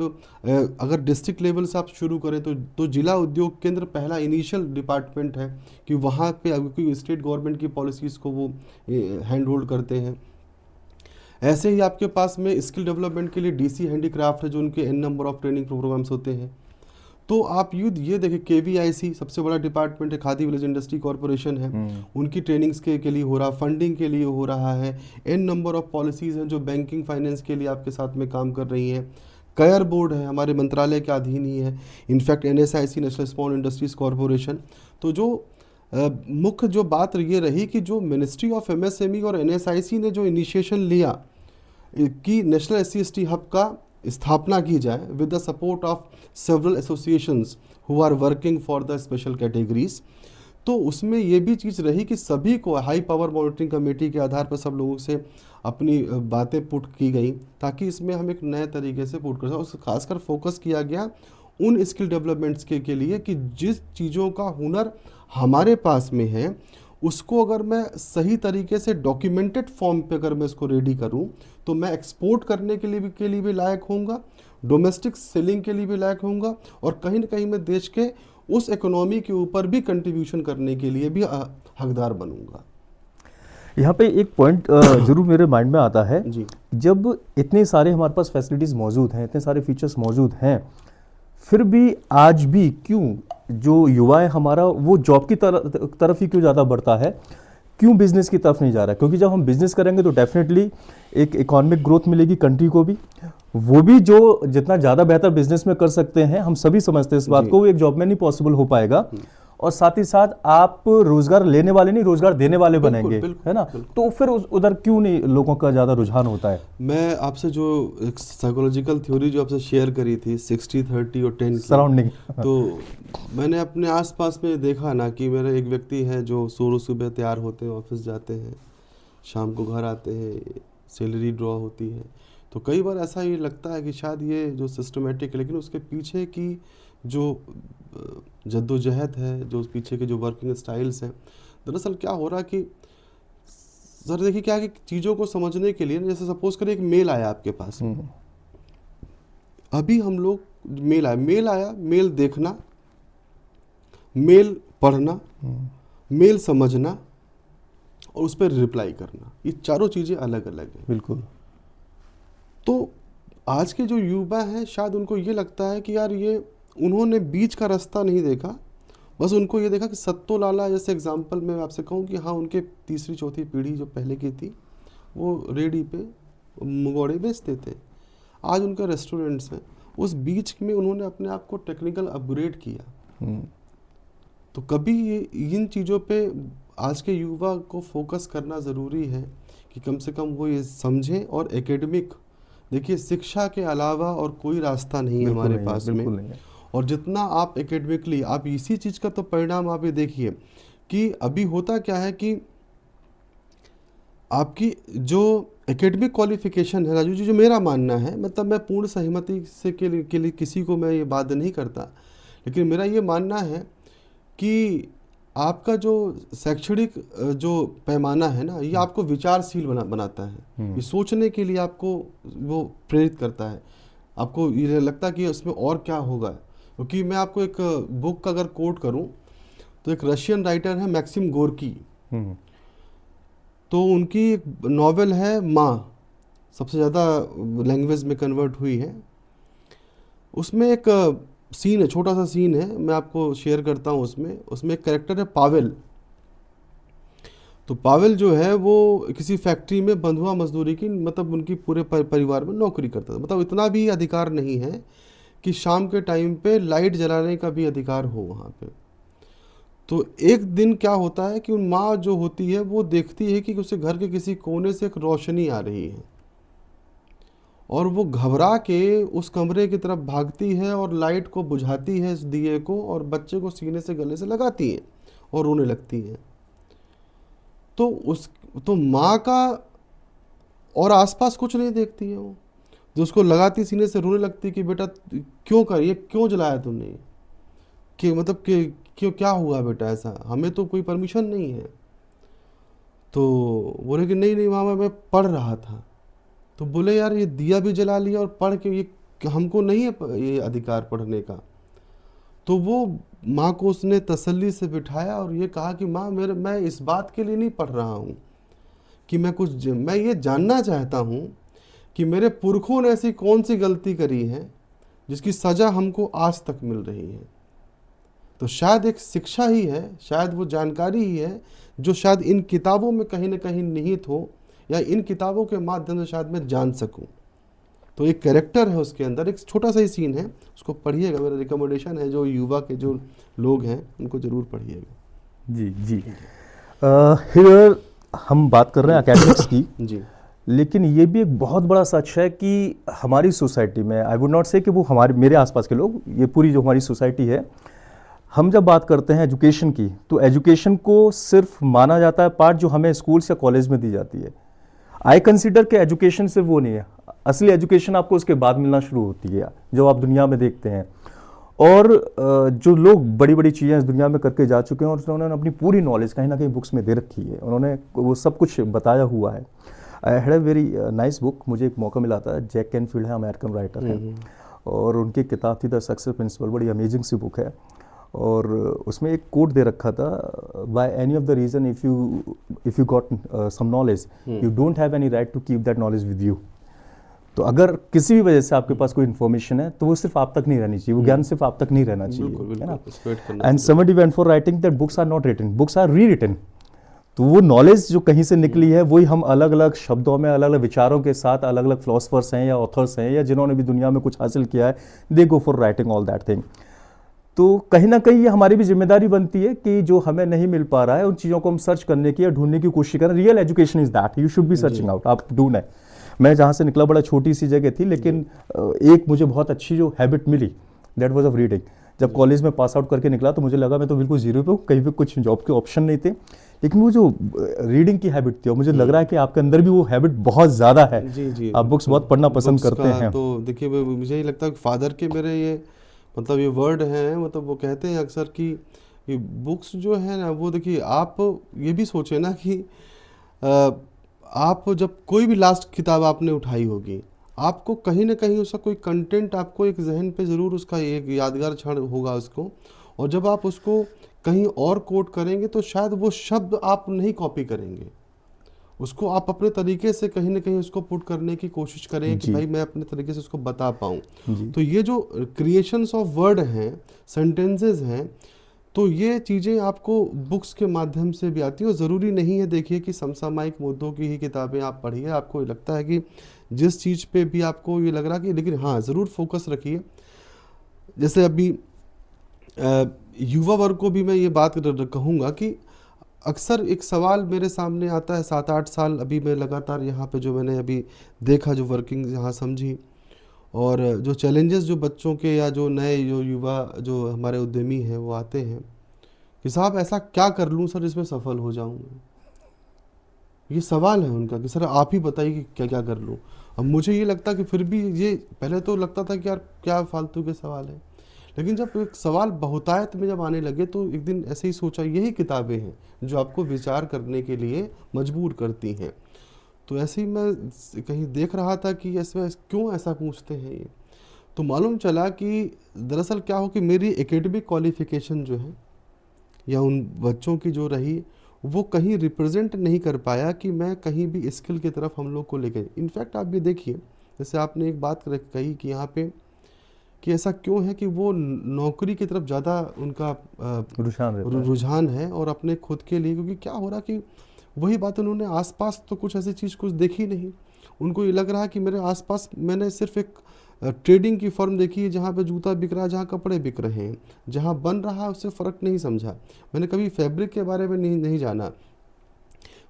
अगर डिस्ट्रिक्ट लेवल से आप शुरू करें तो जिला उद्योग केंद्र पहला इनिशियल डिपार्टमेंट है कि वहाँ पे क्योंकि स्टेट गवर्नमेंट की पॉलिसीज़ को वो हैंड होल्ड करते हैं। ऐसे ही आपके पास में स्किल डेवलपमेंट के लिए DC हैंडीक्राफ्ट है, जो उनके n number of training programmes होते हैं। तो आप ये देखिए, KVIC सबसे बड़ा डिपार्टमेंट है, खादी विलेज इंडस्ट्री कॉरपोरेशन है, उनकी ट्रेनिंग्स के लिए हो रहा, फंडिंग के लिए हो रहा है। एन नंबर ऑफ पॉलिसीज़ हैं जो बैंकिंग फाइनेंस के लिए आपके साथ में काम कर रही हैं। कयर बोर्ड है, हमारे मंत्रालय के अधीन ही है। In fact NSIC, national small industries corporation. तो जो मुख्य जो बात ये रही कि जो मिनिस्ट्री ऑफ MSME और NSIC ने जो इनिशिएशन लिया कि नेशनल SC/ST हब का स्थापना की जाए with the support of several associations who are working for the special categories, तो उसमें ये भी चीज़ रही कि सभी को हाई पावर मॉनिटरिंग कमेटी के आधार पर सब लोगों से अपनी बातें पुट की गई ताकि इसमें हम एक नए तरीके से पुट कर सकें। खासकर फोकस किया गया उन स्किल डेवलपमेंट्स के लिए कि जिस चीज़ों का हुनर हमारे पास में है उसको अगर मैं सही तरीके से डॉक्यूमेंटेड फॉर्म पे अगर मैं इसको रेडी करूं तो मैं एक्सपोर्ट करने के लिए भी लायक होऊंगा, डोमेस्टिक सेलिंग के लिए भी लायक होऊंगा, और कहीं ना कहीं मैं देश के उस इकोनॉमी के ऊपर भी कंट्रीब्यूशन करने के लिए भी हकदार बनूंगा। यहाँ पे एक पॉइंट जरूर मेरे माइंड में आता है जी। जब इतने सारे हमारे पास फैसिलिटीज़ मौजूद हैं, इतने सारे फीचर्स मौजूद हैं, फिर भी आज भी क्यों जो युवा है हमारा वो जॉब की तरफ ही क्यों ज़्यादा बढ़ता है, क्यों बिजनेस की तरफ नहीं जा रहा है? क्योंकि जब हम बिजनेस करेंगे तो डेफिनेटली एक इकोनॉमिक ग्रोथ मिलेगी कंट्री को भी, वो भी जो जितना ज़्यादा बेहतर बिजनेस में कर सकते हैं, हम सभी समझते हैं इस बात को, वो एक जॉब में नहीं पॉसिबल हो पाएगा। और साथ ही साथ आप रोजगार लेने वाले नहीं, रोजगार देने वाले बनेंगे, है ना? तो फिर उधर क्यों नहीं लोगों का ज़्यादा रुझान होता है? मैं आपसे जो एक साइकोलॉजिकल थ्योरी जो आपसे शेयर करी थी 60-30 और 10 सराउंडिंग, तो मैंने अपने आसपास में देखा ना कि मेरा एक व्यक्ति है जो सुबह तैयार होते हैं, ऑफिस जाते हैं, शाम को घर आते हैं, सैलरी ड्रॉ होती है। तो कई बार ऐसा ये लगता है कि शायद ये जो सिस्टमेटिक है, लेकिन उसके पीछे की जो जद्दोजहद है, जो पीछे के जो वर्किंग स्टाइल्स हैं, दरअसल क्या हो रहा है कि सर देखिए क्या है कि चीज़ों को समझने के लिए, जैसे सपोज करें एक मेल आया आपके पास, अभी हम लोग मेल आया, मेल देखना, मेल पढ़ना, मेल समझना और उस पर रिप्लाई करना, ये चारों चीज़ें अलग अलग हैं। बिल्कुल। तो आज के जो युवा हैं शायद उनको ये लगता है कि यार ये उन्होंने बीच का रास्ता नहीं देखा, बस उनको ये देखा कि सत्तो लाला जैसे एग्जांपल मैं आपसे कहूँ कि हाँ, उनके तीसरी चौथी पीढ़ी जो पहले की थी वो रेडी पे मुगौड़े बेचते थे, आज उनके रेस्टोरेंट्स हैं। उस बीच में उन्होंने अपने आप को टेक्निकल अपग्रेड किया। तो कभी ये इन चीज़ों पे आज के युवा को फोकस करना ज़रूरी है कि कम से कम वो ये समझें। और एकेडमिक, देखिए शिक्षा के अलावा और कोई रास्ता नहीं है हमारे पास में। और जितना आप एकेडमिकली, आप इसी चीज़ का तो परिणाम आप ये देखिए कि अभी होता क्या है कि आपकी जो एकेडमिक क्वालिफिकेशन है राजू जी, जो मेरा मानना है, मतलब मैं पूर्ण सहमति से के लिए किसी को मैं ये बात नहीं करता, लेकिन मेरा ये मानना है कि आपका जो शैक्षणिक जो पैमाना है ना, ये आपको विचारशील बनाता है, ये सोचने के लिए आपको वो प्रेरित करता है। आपको ये लगता है कि उसमें और क्या होगा, क्योंकि मैं आपको एक बुक का अगर कोट करूं तो एक रशियन राइटर है मैक्सिम गोर्की, तो उनकी एक नॉवेल है माँ, सबसे ज़्यादा लैंग्वेज में कन्वर्ट हुई है। उसमें एक सीन है, छोटा सा सीन है, मैं आपको शेयर करता हूँ। उसमें एक कैरेक्टर है पावेल। तो पावेल जो है वो किसी फैक्ट्री में बंधुआ मजदूरी की, मतलब उनकी पूरे परिवार में नौकरी करता था। मतलब इतना भी अधिकार नहीं है कि शाम के टाइम पे लाइट जलाने का भी अधिकार हो वहाँ पे। तो एक दिन क्या होता है कि उन माँ जो होती है वो देखती है कि उसे घर के किसी कोने से एक रोशनी आ रही है, और वो घबरा के उस कमरे की तरफ भागती है और लाइट को बुझाती है, इस दिए को, और बच्चे को सीने से गले से लगाती है और रोने लगती है। तो माँ का और आसपास कुछ नहीं देखती है, वो जो उसको लगाती सीने से रोने लगती कि बेटा क्यों कर, ये क्यों जलाया तुमने, कि मतलब कि क्यों, क्या हुआ बेटा, ऐसा हमें तो कोई परमिशन नहीं है। तो बोले कि नहीं मामा मैं पढ़ रहा था। तो बोले यार ये दिया भी जला लिया और पढ़ के, ये हमको नहीं है ये अधिकार पढ़ने का। तो वो माँ को उसने तसल्ली से बिठाया और ये कहा कि माँ मैं इस बात के लिए नहीं पढ़ रहा हूँ कि मैं ये जानना चाहता हूँ कि मेरे पुरखों ने ऐसी कौन सी गलती करी है जिसकी सज़ा हमको आज तक मिल रही है। तो शायद एक शिक्षा ही है, शायद वो जानकारी ही है जो शायद इन किताबों में कहीं ना कहीं निहित हो, या इन किताबों के माध्यम से शायद मैं जान सकूं। तो एक कैरेक्टर है उसके अंदर, एक छोटा सा ही सीन है, उसको पढ़िएगा। मेरा रिकमेंडेशन है, जो युवा के जो लोग हैं उनको ज़रूर पढ़िएगा। जी जी। फिर हम बात कर रहे हैं एकेडमिक्स की जी लेकिन ये भी एक बहुत बड़ा सच है कि हमारी सोसाइटी में, आई वुड नॉट से कि वो हमारे मेरे आसपास के लोग, ये पूरी जो हमारी सोसाइटी है, हम जब बात करते हैं एजुकेशन की तो एजुकेशन को सिर्फ माना जाता है पार्ट जो हमें स्कूल या कॉलेज में दी जाती है। आई कंसिडर कि एजुकेशन सिर्फ वो नहीं है, असली एजुकेशन आपको उसके बाद मिलना शुरू होती है जो आप दुनिया में देखते हैं। और जो लोग बड़ी बड़ी चीज़ें इस दुनिया में करके जा चुके हैं और उन्होंने अपनी पूरी नॉलेज कहीं ना कहीं बुक्स में दे रखी है, उन्होंने वो सब कुछ बताया हुआ है। I had a very nice book, मुझे एक मौका मिला था, जैक कैनफील्ड है, अमेरिकन राइटर है, और उनकी किताब थी द सक्सेस प्रिंसिपल, बड़ी अमेजिंग सी बुक है। और उसमें एक कोट दे रखा था, by any of the reason if you got some knowledge you don't have any right to keep that knowledge with you. तो अगर किसी भी वजह से आपके पास कोई इन्फॉर्मेशन है तो वो सिर्फ आप तक नहीं रहनी चाहिए, वो ज्ञान सिर्फ आप तक नहीं रहना चाहिए, है ना। And somebody went for writing that books are not written, books are rewritten. तो वो नॉलेज जो कहीं से निकली है वही हम अलग अलग शब्दों में, अलग अलग विचारों के साथ, अलग अलग फिलोसफर्स हैं या ऑथर्स हैं या जिन्होंने भी दुनिया में कुछ हासिल किया है, they go for writing all that thing. तो कहीं ना कहीं ये हमारी भी जिम्मेदारी बनती है कि जो हमें नहीं मिल पा रहा है उन चीज़ों को हम सर्च करने की या ढूंढने की कोशिश करें। Real education is that, you should be searching out, आप ढूंढें। मैं जहाँ से निकला बड़ा छोटी सी जगह थी, लेकिन एक मुझे बहुत अच्छी जो हैबिट मिली, दैट वाज ऑफ रीडिंग। जब कॉलेज में पास आउट करके निकला तो मुझे लगा मैं तो बिल्कुल जीरो पे हूँ, कहीं पे कुछ जॉब के ऑप्शन नहीं थे, लेकिन वो जो रीडिंग की हैबिट थी और मुझे लग रहा है कि आपके अंदर भी वो हैबिट बहुत ज़्यादा है। जी जी, आप बुक्स बहुत पढ़ना पसंद करते हैं। तो देखिए, मुझे ही लगता है कि फादर के मेरे ये मतलब ये वर्ड हैं, मतलब वो कहते हैं अक्सर कि ये बुक्स जो है ना, वो देखिए आप ये भी सोचें ना कि आप जब कोई भी लास्ट किताब आपने उठाई होगी, आपको कहीं ना कहीं उसका कोई कंटेंट आपको एक जहन पे ज़रूर उसका एक यादगार क्षण होगा उसको, और जब आप उसको कहीं और कोट करेंगे तो शायद वो शब्द आप नहीं कॉपी करेंगे, उसको आप अपने तरीके से कहीं ना कहीं उसको पुट करने की कोशिश करें कि भाई मैं अपने तरीके से उसको बता पाऊँ। तो ये जो क्रिएशंस ऑफ वर्ड हैं, सेंटेंसेस हैं, तो ये चीज़ें आपको बुक्स के माध्यम से भी आती है। और ज़रूरी नहीं है देखिए कि समसामयिक मुद्दों की ही किताबें आप पढ़िए, आपको लगता है कि जिस चीज़ पे भी आपको ये लग रहा कि, लेकिन हाँ ज़रूर फोकस रखिए। जैसे अभी युवा वर्ग को भी मैं ये बात कहूँगा कि अक्सर एक सवाल मेरे सामने आता है, 7-8 साल अभी मैं लगातार यहाँ पे जो मैंने अभी देखा, जो वर्किंग यहाँ समझी, और जो चैलेंजेस जो बच्चों के या जो नए जो युवा जो हमारे उद्यमी हैं वो आते हैं कि साहब ऐसा क्या कर लूँ सर इसमें सफल हो जाऊँगा। ये सवाल है उनका कि सर आप ही बताइए कि क्या क्या कर लूँ। अब मुझे ये लगता कि फिर भी ये पहले तो लगता था कि यार क्या फालतू के सवाल है, लेकिन जब एक सवाल बहुतायत में जब आने लगे तो एक दिन ऐसे ही सोचा यही किताबें हैं जो आपको विचार करने के लिए मजबूर करती हैं। तो ऐसे ही मैं कहीं देख रहा था कि इसमें क्यों ऐसा पूछते हैं ये, तो मालूम चला कि दरअसल क्या हो कि मेरी एकेडमिक क्वालिफिकेशन जो है या उन बच्चों की जो रही वो कहीं रिप्रेजेंट नहीं कर पाया कि मैं कहीं भी स्किल की तरफ हम लोग को लेके। इनफैक्ट आप भी देखिए, जैसे आपने एक बात कही कि यहाँ पे कि ऐसा क्यों है कि वो नौकरी की तरफ ज़्यादा उनका रुझान है और अपने खुद के लिए, क्योंकि क्या हो रहा कि वही बात उन्होंने आसपास तो कुछ ऐसी चीज़ कुछ देखी नहीं। उनको ये लग रहा है कि मेरे आसपास मैंने सिर्फ एक ट्रेडिंग की फर्म देखी है जहाँ पे जूता बिक रहा है, जहाँ कपड़े बिक रहे हैं, जहाँ बन रहा है उससे फ़र्क नहीं समझा, मैंने कभी फैब्रिक के बारे में नहीं जाना।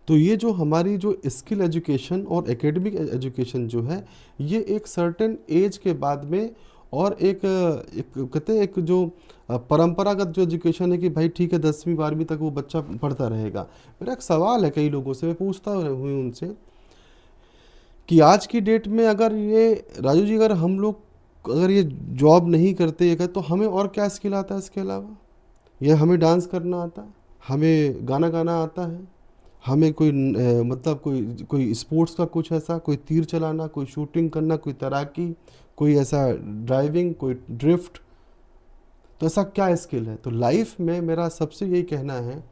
तो ये जो हमारी जो स्किल एजुकेशन और एकेडमिक एजुकेशन जो है, ये एक सर्टेन एज के बाद में, और एक कहते हैं एक जो परंपरागत जो एजुकेशन है कि भाई ठीक है 10वीं 12वीं तक वो बच्चा पढ़ता रहेगा। मेरा एक सवाल है कई लोगों से, मैं पूछता हूँ उनसे कि आज की डेट में अगर ये राजू जी अगर हम लोग अगर ये जॉब नहीं करते तो हमें और क्या स्किल आता है इसके अलावा? ये हमें डांस करना आता है, हमें गाना गाना आता है, हमें कोई मतलब कोई स्पोर्ट्स का कुछ ऐसा, कोई तीर चलाना, कोई शूटिंग करना, कोई तैराकी, कोई ऐसा ड्राइविंग, कोई ड्रिफ्ट, तो ऐसा क्या स्किल है? तो लाइफ में मेरा सबसे यही कहना है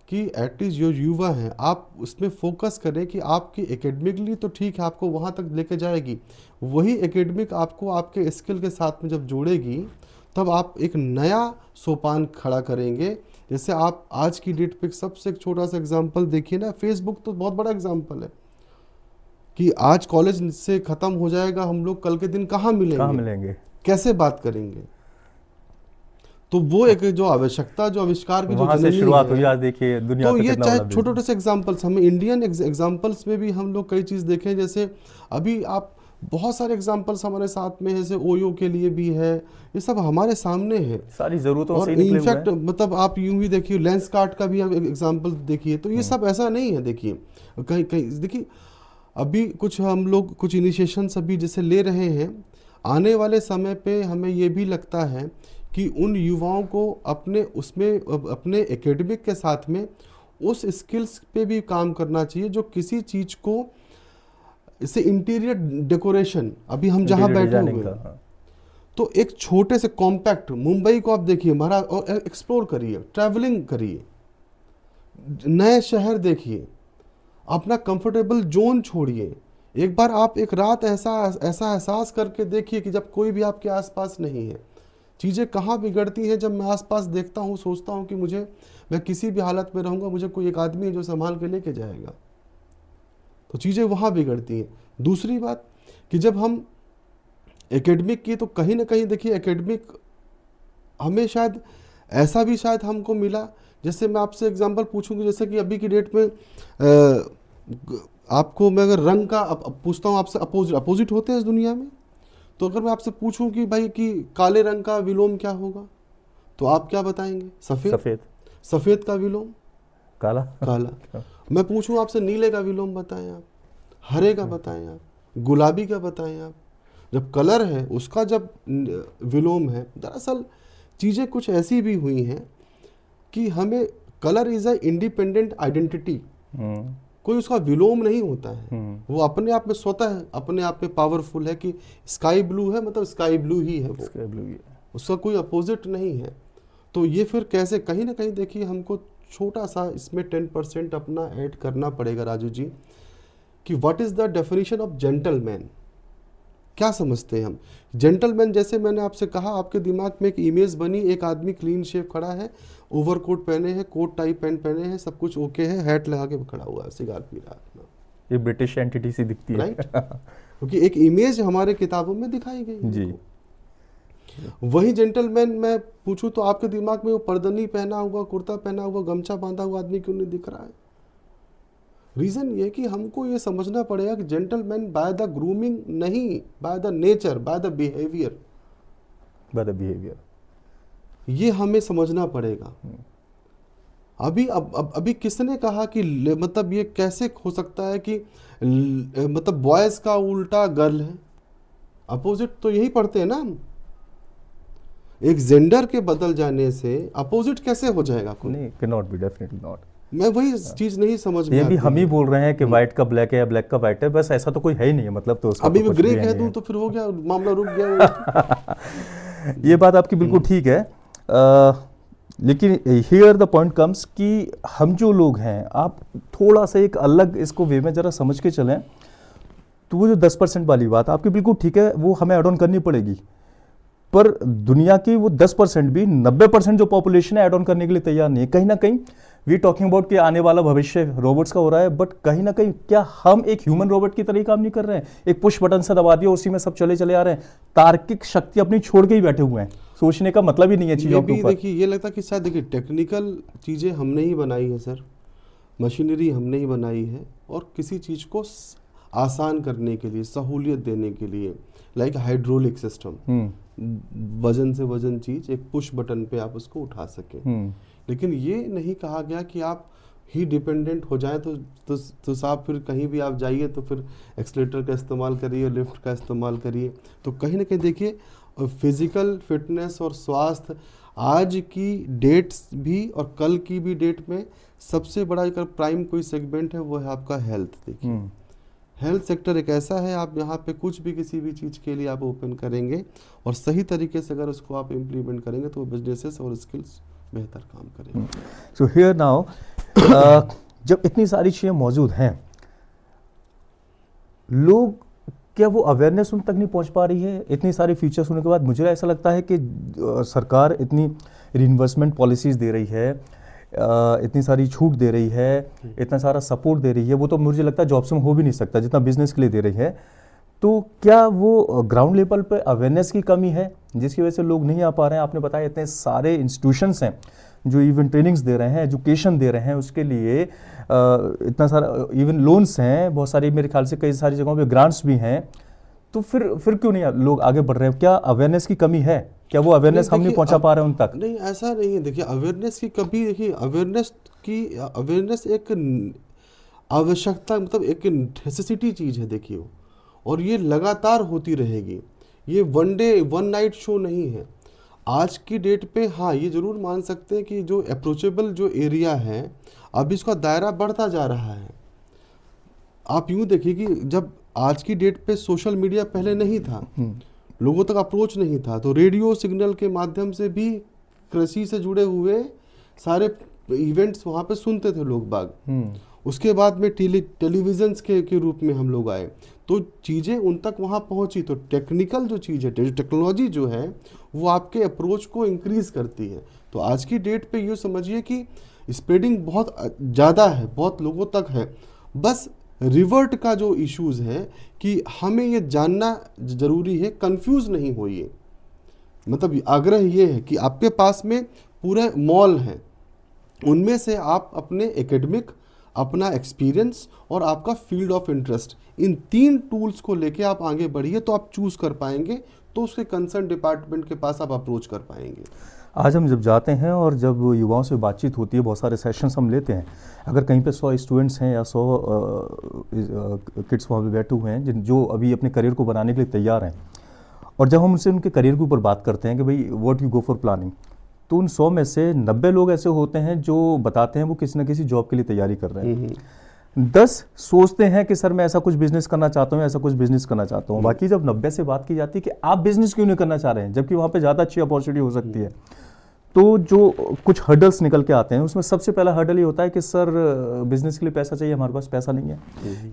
कि एटलीस्ट जो युवा हैं आप उसमें फोकस करें कि आपकी एकेडमिकली तो ठीक है, आपको वहाँ तक लेके जाएगी, वही एकेडमिक आपको आपके स्किल के साथ में जब जोड़ेगी तब आप एक नया सोपान खड़ा करेंगे। जैसे आप आज की डेट पे सबसे एक छोटा सा एग्जांपल देखिए ना, फेसबुक तो बहुत बड़ा एग्जांपल है कि आज कॉलेज से ख़त्म हो जाएगा, हम लोग कल के दिन कहाँ मिलेंगे, कैसे बात करेंगे। तो वो एक जो आवश्यकता, जो आविष्कार की जो वहाँ से जननी शुरुआत हुई, है, आज देखिए दुनिया तो का ये कितना चाहे बड़ा छोटे business। छोटे से एग्जाम्पल्स, हमें इंडियन एग्जाम्पल्स में भी हम लोग कई चीज़ देखें। जैसे अभी आप बहुत सारे एग्जाम्पल्स हमारे साथ में है, जैसे ओयो के लिए भी है, ये सब हमारे सामने है। सारी जरूरतों और से ही निकले हुए इनफैक्ट मतलब आप यूं भी देखिए, लेंस कार्ट का भी आप एग्जाम्पल देखिए, तो ये सब ऐसा नहीं है। देखिए कहीं कहीं देखिए, अभी कुछ हम लोग कुछ इनिशिएशंस अभी जैसे ले रहे हैं, आने वाले समय पे हमें ये भी लगता है कि उन युवाओं को अपने उसमें अपने एकेडमिक के साथ में उस स्किल्स पे भी काम करना चाहिए जो किसी चीज़ को, जैसे इंटीरियर डेकोरेशन, अभी हम जहाँ इंटीरियर बैठे डिजाइनिंग हुए का, हैं, हाँ। तो एक छोटे से कॉम्पैक्ट मुंबई को आप देखिए महाराज, और एक्सप्लोर करिए, ट्रैवलिंग करिए, नए शहर देखिए, अपना कंफर्टेबल जोन छोड़िए। एक बार आप एक रात ऐसा ऐसा एहसास करके देखिए कि जब कोई भी आपके आसपास नहीं है, चीज़ें कहाँ बिगड़ती हैं। जब मैं आसपास देखता हूँ, सोचता हूँ कि मैं किसी भी हालत में रहूँगा, मुझे कोई एक आदमी है जो संभाल के लेके जाएगा, तो चीज़ें वहाँ बिगड़ती हैं। दूसरी बात कि जब हम एकेडमिक की, तो कहीं ना कहीं देखिए एकेडमिक हमें शायद ऐसा भी शायद हमको मिला, जैसे मैं आपसे एग्जांपल पूछूंगी, जैसे कि अभी की डेट में आपको मैं अगर रंग का पूछता हूँ आपसे, अपोजिट होते हैं इस दुनिया में, तो अगर मैं आपसे पूछूं कि भाई कि काले रंग का विलोम क्या होगा, तो आप क्या बताएंगे? सफ़ेद। सफ़ेद का विलोम काला। मैं पूछूं आपसे नीले का विलोम बताएं आप, हरे का बताएं आप, गुलाबी का बताएं आप। जब कलर है उसका जब विलोम है, दरअसल चीज़ें कुछ ऐसी भी हुई हैं कि हमें colour is a independent identity, कोई उसका विलोम नहीं होता है, वो अपने आप में स्वतः अपने आप में पावरफुल है कि स्काई ब्लू है मतलब स्काई ब्लू ही है, वो स्काई ब्लू ही है, उसका कोई अपोजिट नहीं है। तो ये फिर कैसे, कहीं ना कहीं देखिए हमको छोटा सा इसमें 10% अपना ऐड करना पड़ेगा राजू जी, कि what is the definition of gentleman, क्या समझते हैं हम जेंटलमैन। जैसे मैंने आपसे कहा, आपके दिमाग में एक इमेज बनी, एक आदमी क्लीन शेव खड़ा है, ओवरकोट पहने हैं, कोट टाई पैंट पहने हैं, सब कुछ ओके है, हैट लगा के खड़ा हुआ है, सिगार पी रहा है, ये ब्रिटिश एंटिटी सी दिखती है, राइट? क्योंकि एक इमेज हमारे किताबों में दिखाई गई जी। वही जेंटलमैन मैं पूछूं तो आपके दिमाग में वो पर्दनी पहना हुआ, कुर्ता पहना हुआ, गमछा बांधा हुआ आदमी क्यों नहीं दिख रहा है? रीजन ये कि हमको ये समझना पड़ेगा कि जेंटलमैन बाय द ग्रूमिंग नहीं, by the nature, by the behaviour, ये हमें समझना पड़ेगा। अभी किसने कहा कि मतलब ये कैसे हो सकता है कि मतलब बॉयज का उल्टा गर्ल है? अपोजिट तो यही पढ़ते हैं ना हम। एक जेंडर के बदल जाने से अपोजिट कैसे हो जाएगा? नहीं, can not be, definitely not. मैं वही चीज नहीं समझ में ये भी आती हम ही है। बोल रहे हैं कि व्हाइट का ब्लैक है या ब्लैक का व्हाइट है, बस ऐसा तो कोई है ही नहीं है, मतलब तो उसका अभी तो मैं कुछ ग्रे भी है कह नहीं दूं है। तो फिर हो गया, मामला रुक गया। ये बात आपकी बिल्कुल ठीक है, लेकिन हियर द पॉइंट कम्स कि हम जो लोग हैं, आप थोड़ा सा एक अलग इसको वे में जरा समझ के चलें, तो वो जो 10% वाली बात आपकी बिल्कुल ठीक है, वो हमें ऐड ऑन करनी पड़ेगी, पर दुनिया की वो 10% भी 90% जो पॉपुलेशन है ऐड ऑन करने के लिए तैयार नहीं है। कहीं ना कहीं वी टॉकिंग अबाउट कि आने वाला भविष्य रोबोट्स का हो रहा है, बट कहीं ना कहीं क्या हम एक ह्यूमन रोबोट की तरह ही काम नहीं कर रहे हैं? एक पुश बटन से दबा दिया, उसी में सब चले आ रहे हैं, तार्किक शक्ति अपनी छोड़ के ही बैठे हुए हैं, सोचने का मतलब ही नहीं है चीजों के ऊपर। देखिए ये लगता है कि शायद देखिए टेक्निकल चीजें हमने ही बनाई है सर, मशीनरी हमने ही बनाई है, और किसी चीज को आसान करने के लिए, सहूलियत देने के लिए, लाइक हाइड्रोलिक सिस्टम, वजन से वजन चीज एक पुश बटन पे आप उसको उठा सकें। लेकिन ये नहीं कहा गया कि आप ही डिपेंडेंट हो जाएं, तो साहब फिर कहीं भी आप जाइए तो फिर एक्सलेटर का इस्तेमाल करिए, लिफ्ट का इस्तेमाल करिए। तो कहीं ना कहीं देखिए फिजिकल फिटनेस और स्वास्थ्य आज की डेट्स भी और कल की भी डेट में सबसे बड़ा अगर प्राइम कोई सेगमेंट है वो है आपका हेल्थ। देखिए हेल्थ सेक्टर एक ऐसा है, आप यहाँ पे कुछ भी किसी भी चीज़ के लिए आप ओपन करेंगे और सही तरीके से अगर उसको आप इम्प्लीमेंट करेंगे तो बिजनेसेस और स्किल्स बेहतर काम करेंगे। सो हियर नाउ जब इतनी सारी चीज़ें मौजूद हैं, लोग क्या वो अवेयरनेस उन तक नहीं पहुंच पा रही है? इतनी सारी फीचर्स होने के बाद मुझे ऐसा लगता है कि सरकार इतनी रिइन्वेस्टमेंट पॉलिसीज़ दे रही है, इतनी सारी छूट दे रही है, इतना सारा सपोर्ट दे रही है, वो तो मुझे लगता है जॉब्स में हो भी नहीं सकता जितना बिजनेस के लिए दे रही है। तो क्या वो ग्राउंड लेवल पे अवेयरनेस की कमी है जिसकी वजह से लोग नहीं आ पा रहे हैं? आपने बताया इतने सारे इंस्टीट्यूशंस हैं जो इवन ट्रेनिंग्स दे रहे हैं, एजुकेशन दे रहे हैं, उसके लिए इतना सारा इवन लोन्स हैं, बहुत सारी मेरे ख्याल से कई सारी जगहों पे ग्रांट्स भी हैं। तो फिर क्यों नहीं लोग आगे बढ़ रहे हैं? क्या अवेयरनेस की कमी है? क्या वो अवेयरनेस हम नहीं पहुंचा पा रहे हैं उन तक? नहीं, ऐसा नहीं है। देखिए, अवेयरनेस की कमी, देखिए अवेयरनेस एक आवश्यकता, मतलब एक नेसेसिटी चीज़ है, देखिए वो, और ये लगातार होती रहेगी। ये one day one night show नहीं है। आज की डेट पे हाँ, ये ज़रूर मान सकते हैं कि जो अप्रोचेबल जो एरिया है, अब इसका दायरा बढ़ता जा रहा है। आप यूँ देखिए कि जब आज की डेट पे सोशल मीडिया पहले नहीं था, लोगों तक अप्रोच नहीं था, तो रेडियो सिग्नल के माध्यम से भी कृषि से जुड़े हुए सारे इवेंट्स वहाँ पे सुनते थे लोग बाग। उसके बाद में टेलीविजन के रूप में हम लोग आए, तो चीज़ें उन तक वहाँ पहुँची। तो टेक्निकल जो चीज़ है, टेक्नोलॉजी जो है, वो आपके अप्रोच को इंक्रीज़ करती है। तो आज की डेट पे ये समझिए कि स्प्रेडिंग बहुत ज़्यादा है, बहुत लोगों तक है। बस रिवर्ट का जो इश्यूज़ है कि हमें ये जानना ज़रूरी है, कंफ्यूज नहीं होइए। मतलब आग्रह ये है कि आपके पास में पूरे मॉल हैं, उनमें से आप अपने एकेडमिक, अपना एक्सपीरियंस और आपका field of interest, in 3 tools को लेके आप आगे बढ़िए, तो आप चूज़ कर पाएंगे, तो उसके कंसर्न डिपार्टमेंट के पास आप अप्रोच कर पाएंगे। आज हम जब जाते हैं और जब युवाओं से बातचीत होती है, बहुत सारे सेशंस हम लेते हैं, अगर कहीं पे 100 स्टूडेंट्स हैं या 100 किड्स वहाँ पे बैठे हुए हैं जो अभी अपने करियर को बनाने के लिए तैयार हैं, और जब हम उनसे उनके करियर के ऊपर बात करते हैं कि भाई what you go for planning, तो उन 100 में से 90 लोग ऐसे होते हैं जो बताते हैं वो किसी न किसी जॉब के लिए तैयारी कर रहे हैं। 10 सोचते हैं कि सर मैं ऐसा कुछ बिजनेस करना चाहता हूँ, ऐसा कुछ बिजनेस करना चाहता हूँ। बाकी जब 90 से बात की जाती है कि आप बिजनेस क्यों नहीं करना चाह रहे हैं, जबकि वहाँ पे ज़्यादा अच्छी अपॉर्चुनिटी हो सकती है, तो जो कुछ हर्डल्स निकल के आते हैं, उसमें सबसे पहला हर्डल ये होता है कि सर बिजनेस के लिए पैसा चाहिए, हमारे पास पैसा नहीं है,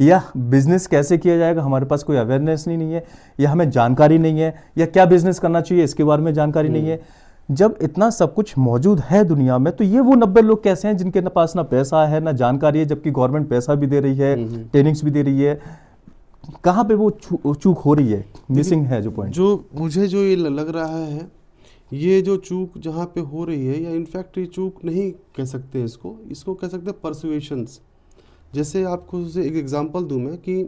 या बिजनेस कैसे किया जाएगा, हमारे पास कोई अवेयरनेस नहीं है, या हमें जानकारी नहीं है, या क्या बिजनेस करना चाहिए इसके बारे में जानकारी नहीं है। जब इतना सब कुछ मौजूद है दुनिया में, तो ये वो 90 लोग कैसे हैं जिनके पास ना पैसा है ना जानकारी है, जबकि गवर्नमेंट पैसा भी दे रही है, ट्रेनिंग्स भी दे रही है? कहाँ पे वो चूक हो रही है, मिसिंग है जो पॉइंट? जो मुझे जो ये लग रहा है, ये जो चूक जहाँ पे हो रही है, या इनफैक्ट ये चूक नहीं कह सकते इसको कह सकते हैं परसुएशंस। जैसे आपको एक एग्जांपल दूं मैं कि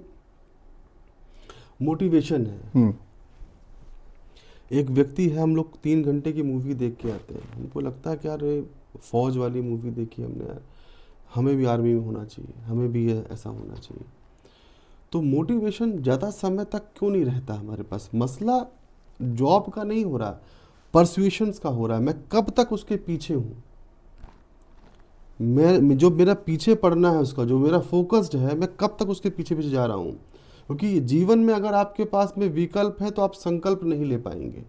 मोटिवेशन है। एक व्यक्ति है, हम लोग 3 घंटे की मूवी देख के आते हैं, हमको लगता है कि यार फौज वाली मूवी देखी हमने, यार हमें भी आर्मी में होना चाहिए, हमें भी ऐसा होना चाहिए। तो मोटिवेशन ज़्यादा समय तक क्यों नहीं रहता हमारे पास? मसला जॉब का नहीं हो रहा, परसुएशंस का हो रहा है। मैं कब तक उसके पीछे हूँ, मैं जो मेरा पीछे पड़ना है उसका, जो मेरा फोकस्ड है, मैं कब तक उसके पीछे पीछे जा रहा हूँ। क्योंकि जीवन में अगर आपके पास में विकल्प है तो आप संकल्प नहीं ले पाएंगे।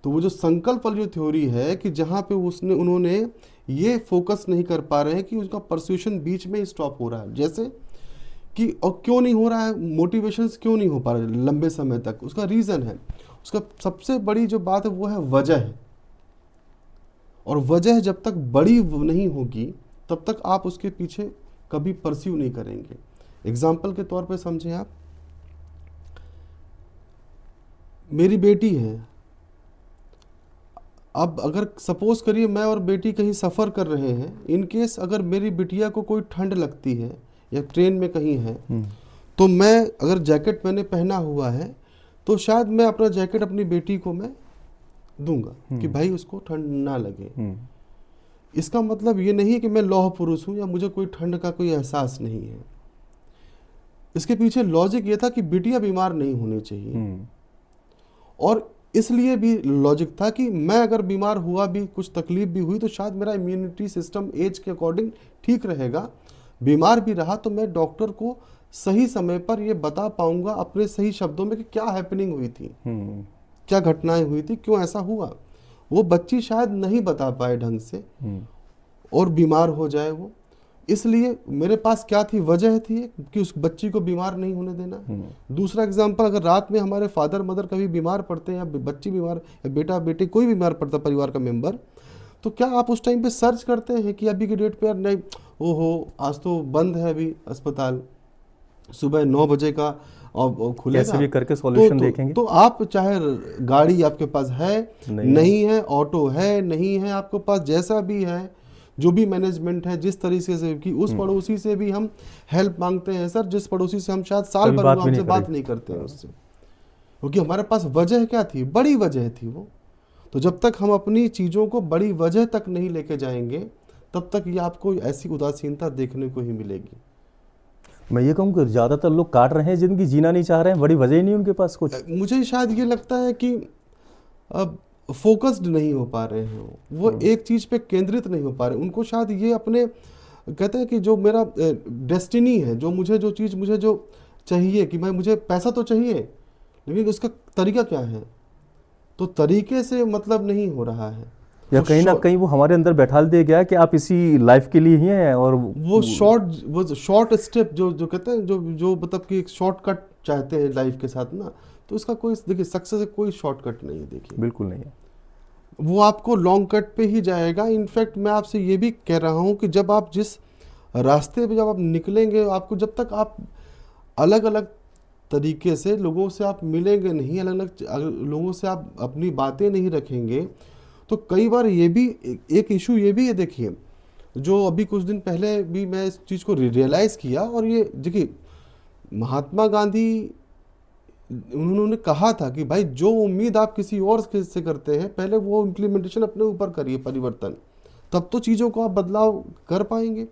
तो वो जो संकल्प वाली जो थ्योरी है कि जहाँ पे उन्होंने ये फोकस नहीं कर पा रहे हैं कि उसका परसुएशन बीच में ही स्टॉप हो रहा है। जैसे कि और क्यों नहीं हो रहा है, मोटिवेशंस क्यों नहीं हो पा रहे लंबे समय तक, उसका रीज़न है, उसका सबसे बड़ी जो बात है वो है वजह है। और वजह जब तक बड़ी नहीं होगी तब तक आप उसके पीछे कभी परस्यू नहीं करेंगे। एग्जाम्पल के तौर पे समझें आप, मेरी बेटी है, अब अगर सपोज करिए मैं और बेटी कहीं सफ़र कर रहे हैं, इन केस अगर मेरी बिटिया को कोई ठंड लगती है या ट्रेन में कहीं है, तो मैं अगर जैकेट मैंने पहना हुआ है तो शायद मैं अपना जैकेट अपनी बेटी को मैं दूंगा कि भाई उसको ठंड ना लगे। इसका मतलब ये नहीं है कि मैं लौह पुरुष हूँ या मुझे कोई ठंड का कोई एहसास नहीं है। इसके पीछे लॉजिक ये था कि बिटिया बीमार नहीं होनी चाहिए, और इसलिए भी लॉजिक था कि मैं अगर बीमार हुआ भी, कुछ तकलीफ भी हुई, तो शायद मेरा इम्यूनिटी सिस्टम एज के अकॉर्डिंग ठीक रहेगा। बीमार भी रहा तो मैं डॉक्टर को सही समय पर ये बता पाऊंगा अपने सही शब्दों में कि क्या हैपनिंग हुई थी, क्या घटनाएं हुई थी, क्यों ऐसा हुआ। वो बच्ची शायद नहीं बता पाए ढंग से और बीमार हो जाए वो। इसलिए मेरे पास क्या थी, वजह थी कि उस बच्ची को बीमार नहीं होने देना। दूसरा एग्जांपल, अगर रात में हमारे फादर मदर कभी बीमार पड़ते हैं या बच्ची बीमार या बेटा बेटी कोई बीमार पड़ता परिवार का मेंबर, तो क्या आप उस टाइम पे सर्च करते हैं कि अभी की डेट पे यार नहीं, ओहो आज तो बंद है अभी अस्पताल, सुबह 9 बजे का और खुलेगा, कैसे भी करके सॉल्यूशन देखेंगे। तो आप चाहे गाड़ी आपके पास है नहीं है, ऑटो है नहीं है आपके पास, जैसा भी है, जो भी मैनेजमेंट है जिस तरीके से कि उस पड़ोसी से भी हम हेल्प मांगते हैं सर, जिस पड़ोसी से हम शायद साल भर हमसे बात नहीं करते हैं उससे, क्योंकि हमारे पास वजह क्या थी, बड़ी वजह थी वो। तो जब तक हम अपनी चीज़ों को बड़ी वजह तक नहीं लेके जाएंगे, तब तक ये आपको ऐसी उदासीनता देखने को ही मिलेगी। मैं ये कहूँ कि ज़्यादातर लोग काट रहे हैं जिंदगी, जीना नहीं चाह रहे हैं, बड़ी वजह ही नहीं उनके पास कुछ। मुझे शायद ये लगता है कि अब फोकस्ड नहीं हो पा रहे हैं वो एक चीज़ पे केंद्रित नहीं हो पा रहे। उनको शायद ये अपने कहते हैं कि जो मेरा डेस्टिनी है, जो मुझे जो चीज़ मुझे जो चाहिए कि मुझे पैसा तो चाहिए, लेकिन उसका तरीका क्या है, तो तरीके से मतलब नहीं हो रहा है, या कहीं ना कहीं वो हमारे अंदर बैठाल दिया गया कि आप इसी लाइफ के लिए ही हैं, और वो शॉर्ट स्टेप जो कहते हैं, जो मतलब कि एक शॉर्टकट चाहते हैं लाइफ के साथ ना, तो इसका कोई देखिए सक्सेस है, कोई शॉर्टकट नहीं है, देखिए बिल्कुल नहीं है, वो आपको लॉन्ग कट पे ही जाएगा। इनफैक्ट मैं आपसे ये भी कह रहा हूँ कि जब आप जिस रास्ते पे जब आप निकलेंगे, आपको जब तक आप अलग अलग तरीके से लोगों से आप मिलेंगे नहीं, अलग अलग लोगों से आप अपनी बातें नहीं रखेंगे, तो कई बार ये भी एक इशू ये भी है, देखिए जो अभी कुछ दिन पहले भी मैं इस चीज़ को रियलाइज़ किया, और ये देखिए महात्मा गांधी उन्होंने कहा था कि भाई जो उम्मीद आप किसी और से करते हैं, पहले वो इम्प्लीमेंटेशन अपने ऊपर करिए, परिवर्तन, तब तो चीज़ों को आप बदलाव कर पाएंगे।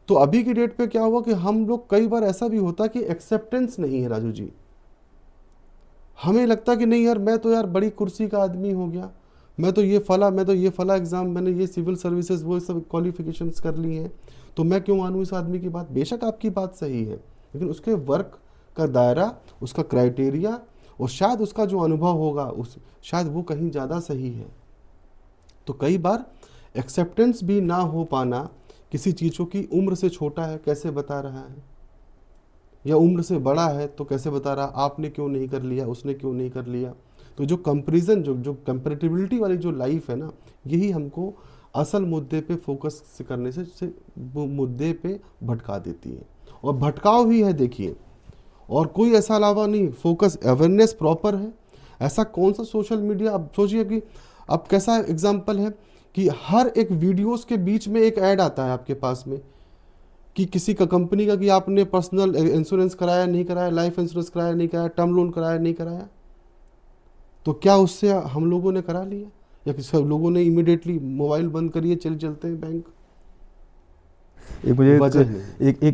तो अभी की डेट पे क्या हुआ कि हम लोग कई बार ऐसा भी होता कि एक्सेप्टेंस नहीं है राजू जी, हमें लगता कि नहीं यार मैं तो यार बड़ी कुर्सी का आदमी हो गया, मैं तो ये फला एग्ज़ाम, मैंने ये सिविल सर्विसेज वो सब क्वालिफिकेशंस कर ली हैं, तो मैं क्यों मानूँ इस आदमी की बात। बेशक आपकी बात सही है, लेकिन उसके वर्क का दायरा, उसका क्राइटेरिया और शायद उसका जो अनुभव होगा उस शायद वो कहीं ज़्यादा सही है। तो कई बार एक्सेप्टेंस भी ना हो पाना किसी चीज़ों की, उम्र से छोटा है कैसे बता रहा है, या उम्र से बड़ा है तो कैसे बता रहा, आपने क्यों नहीं कर लिया, उसने क्यों नहीं कर लिया। तो जो कंपैरिजन, जो कंपैरेटिबिलिटी वाली जो लाइफ है ना, यही हमको असल मुद्दे पे फोकस से करने से वो मुद्दे पे भटका देती है, और भटकाव ही है देखिए, और कोई ऐसा अलावा नहीं। फोकस, अवेयरनेस प्रॉपर है। ऐसा कौन सा सोशल मीडिया, अब सोचिए कि अब कैसा एग्जाम्पल है कि हर एक वीडियोस के बीच में एक ऐड आता है आपके पास में कि किसी का कंपनी का, कि आपने पर्सनल इंश्योरेंस कराया नहीं कराया, लाइफ इंश्योरेंस कराया नहीं कराया, टर्म लोन कराया नहीं कराया, तो क्या उससे हम लोगों ने करा लिया, या कि सब लोगों ने इमीडिएटली मोबाइल बंद करिए चलते हैं बैंक।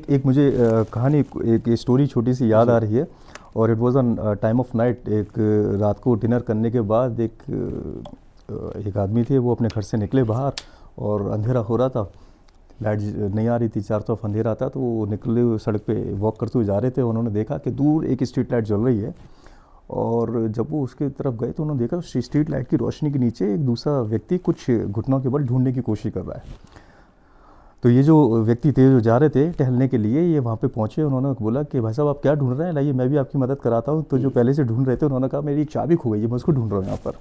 एक मुझे कहानी, एक स्टोरी छोटी सी याद आ रही है, और it was on time of night. एक रात को डिनर करने के बाद एक आदमी थे, वो अपने घर से निकले बाहर, और अंधेरा हो रहा था, लाइट नहीं आ रही थी, चारों तरफ अंधेरा था, तो वो निकले सड़क पे वॉक करते हुए जा रहे थे। उन्होंने देखा कि दूर एक स्ट्रीट लाइट जल रही है, और जब वो उसके तरफ गए तो उन्होंने देखा उस स्ट्रीट लाइट की रोशनी के नीचे एक दूसरा व्यक्ति कुछ घुटनों के बल ढूंढने की कोशिश कर रहा है। तो ये जो व्यक्ति थे, जो जा रहे थे टहलने के लिए, ये वहाँ पे पहुँचे। उन्होंने बोला कि भाई साहब आप क्या ढूंढ रहे हैं, लाइए मैं भी आपकी मदद कराता हूँ। तो जो पहले से ढूंढ रहे थे, उन्होंने कहा मेरी चाबी खो गई है, मैं उसको ढूंढ रहा हूँ यहाँ पर।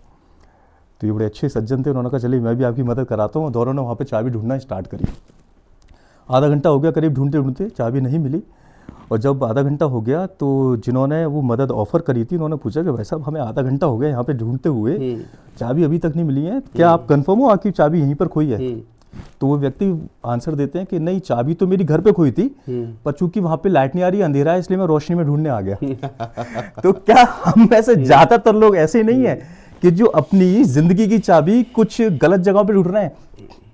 तो ये बड़े अच्छे सज्जन थे, उन्होंने कहा चलिए मैं भी आपकी मदद कराता हूँ। दोनों ने वहाँ पर चाबी ढूंढना स्टार्ट करी। आधा घंटा हो गया करीब ढूंढते ढूंढते, चाबी नहीं मिली। और जब आधा घंटा हो गया तो जिन्होंने वो मदद ऑफर करी थी, उन्होंने पूछा कि भाई साहब हमें आधा घंटा हो गया यहाँ पे ढूंढते हुए, चाबी अभी तक नहीं मिली है, क्या आप कंफर्म हो आपकी चाबी यहीं पर खोई है? तो वो व्यक्ति आंसर देते हैं कि नहीं, चाबी तो मेरी घर पे खोई थी, पर चूंकि वहाँ पे लाइट नहीं आ रही, अंधेरा है, इसलिए मैं रोशनी में ढूंढने आ गया। तो क्या हम ऐसे ज्यादातर लोग ऐसे नहीं है कि जो अपनी जिंदगी की चाबी कुछ गलत जगह पे ढूंढ रहे हैं,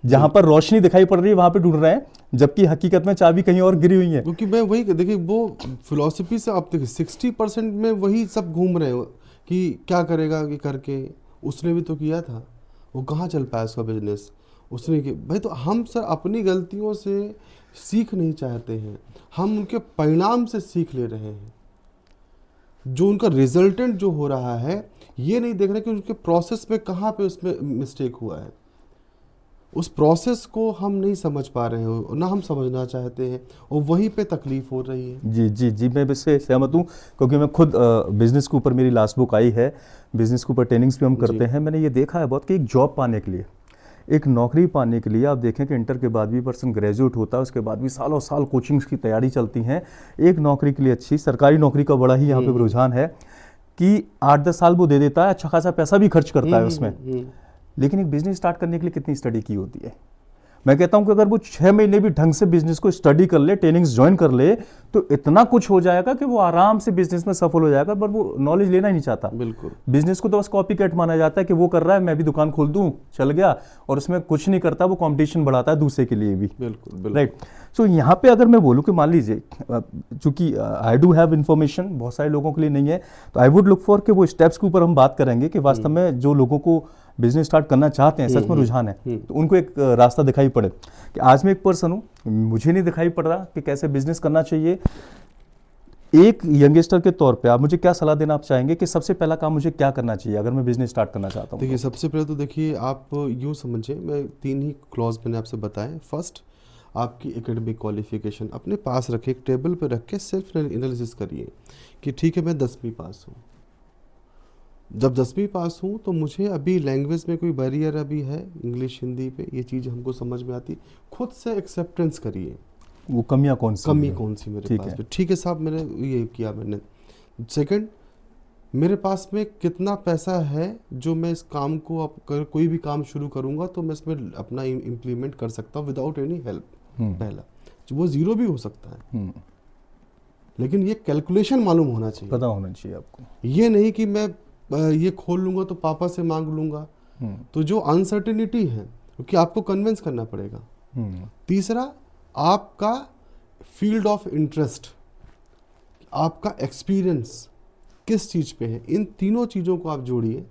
जहां पर रोशनी दिखाई पड़ रही है वहां पे ढूंढ रहे हैं, जबकि हकीकत में चाबी कहीं और गिरी हुई है? क्योंकि मैं वही देखिए, वो फिलॉसफी से आप देखिए 60% में वही सब घूम रहे हो कि क्या करेगा कि करके, उसने भी तो किया था, वो कहाँ चल पाया उसका बिजनेस, उसने कि भाई। तो हम सर अपनी गलतियों से सीख नहीं चाहते हैं, हम उनके परिणाम से सीख ले रहे हैं। जो उनका रिजल्टेंट जो हो रहा है, ये नहीं देख रहे कि उनके प्रोसेस में कहाँ पे उसमें मिस्टेक हुआ है। उस प्रोसेस को हम नहीं समझ पा रहे हैं, ना हम समझना चाहते हैं, और वहीं पे तकलीफ हो रही है। जी जी जी, मैं इससे सहमत हूँ, क्योंकि मैं खुद बिजनेस के ऊपर मेरी लास्ट बुक आई है, बिजनेस के ऊपर ट्रेनिंग्स भी हम करते हैं। मैंने ये देखा है बहुत कि एक जॉब पाने के लिए, एक नौकरी पाने के लिए, आप देखें कि इंटर के बाद भी पर्सन ग्रेजुएट होता है, उसके बाद भी सालों साल कोचिंग्स की तैयारी चलती हैं। एक नौकरी के लिए, अच्छी सरकारी नौकरी का बड़ा ही यहाँ पे रुझान है कि 8-10 साल वो दे देता है, अच्छा खासा पैसा भी खर्च करता है उसमें, लेकिन एक बिजनेस स्टार्ट करने के लिए कितनी स्टडी की होती है। मैं कहता हूं कि अगर वो 6 महीने भी ढंग से बिजनेस को स्टडी कर ले, ट्रेनिंग्स ज्वाइन कर ले, तो इतना कुछ हो जाएगा कि वो आराम से बिजनेस में सफल हो जाएगा। पर वो नॉलेज लेना ही नहीं चाहता। बिल्कुल। बिजनेस को तो बस कॉपी कैट माना जाता है कि वो कर रहा है, मैं भी दुकान खोल दूं, चल गया, और उसमें कुछ नहीं करता, वो कंपटीशन बढ़ाता है दूसरे के लिए भी। बिल्कुल राइट। सो यहाँ पे अगर मैं बोलूँ कि मान लीजिए, चूंकि आई डू हैव इन्फॉर्मेशन, बहुत सारे लोगों के लिए नहीं है, तो आई वुड लुक फॉर कि वो स्टेप्स के ऊपर हम बात करेंगे कि वास्तव में जो लोगों को बिजनेस स्टार्ट करना चाहते हैं, सच में रुझान है, तो उनको एक रास्ता दिखाई पड़े। कि आज मैं एक पर्सन हूँ, मुझे नहीं दिखाई पड़ रहा कि कैसे बिजनेस करना चाहिए। एक यंगस्टर के तौर पे आप मुझे क्या सलाह देना आप चाहेंगे कि सबसे पहला काम मुझे क्या करना चाहिए अगर मैं बिजनेस स्टार्ट करना चाहता हूँ? देखिए, सबसे पहले तो देखिए, आप यूँ समझिए, मैं 3 ही क्लॉज मैंने आपसे बताए। फर्स्ट, आपकी एकेडमिक क्वालिफिकेशन अपने पास रखे, एक टेबल पे रख के सेल्फ एनालिसिस करिए कि ठीक है, मैं 10वीं पास हूँ। जब 10वीं पास हूँ तो मुझे अभी लैंग्वेज में कोई बैरियर अभी है, इंग्लिश हिंदी पे ये चीज़ हमको समझ में आती, खुद से एक्सेप्टेंस करिए। वो कमियाँ कौन सी मेरे पास में, ठीक है साहब, मैंने ये किया मैंने। सेकंड, मेरे पास में कितना पैसा है जो मैं इस काम को, अब कोई भी काम शुरू करूँगा तो मैं इसमें अपना इम्प्लीमेंट कर सकता हूँ विदाउट एनी हेल्प। पहला, वो 0 भी हो सकता है, लेकिन ये कैलकुलेशन मालूम होना चाहिए, पता होना चाहिए आपको। ये नहीं कि मैं ये खोल लूंगा तो पापा से मांग लूंगा। तो जो अनसर्टेनिटी है, क्योंकि आपको कन्विंस करना पड़ेगा। तीसरा, आपका फील्ड ऑफ इंटरेस्ट, आपका एक्सपीरियंस किस चीज़ पे है, इन तीनों चीज़ों को आप जोड़िए।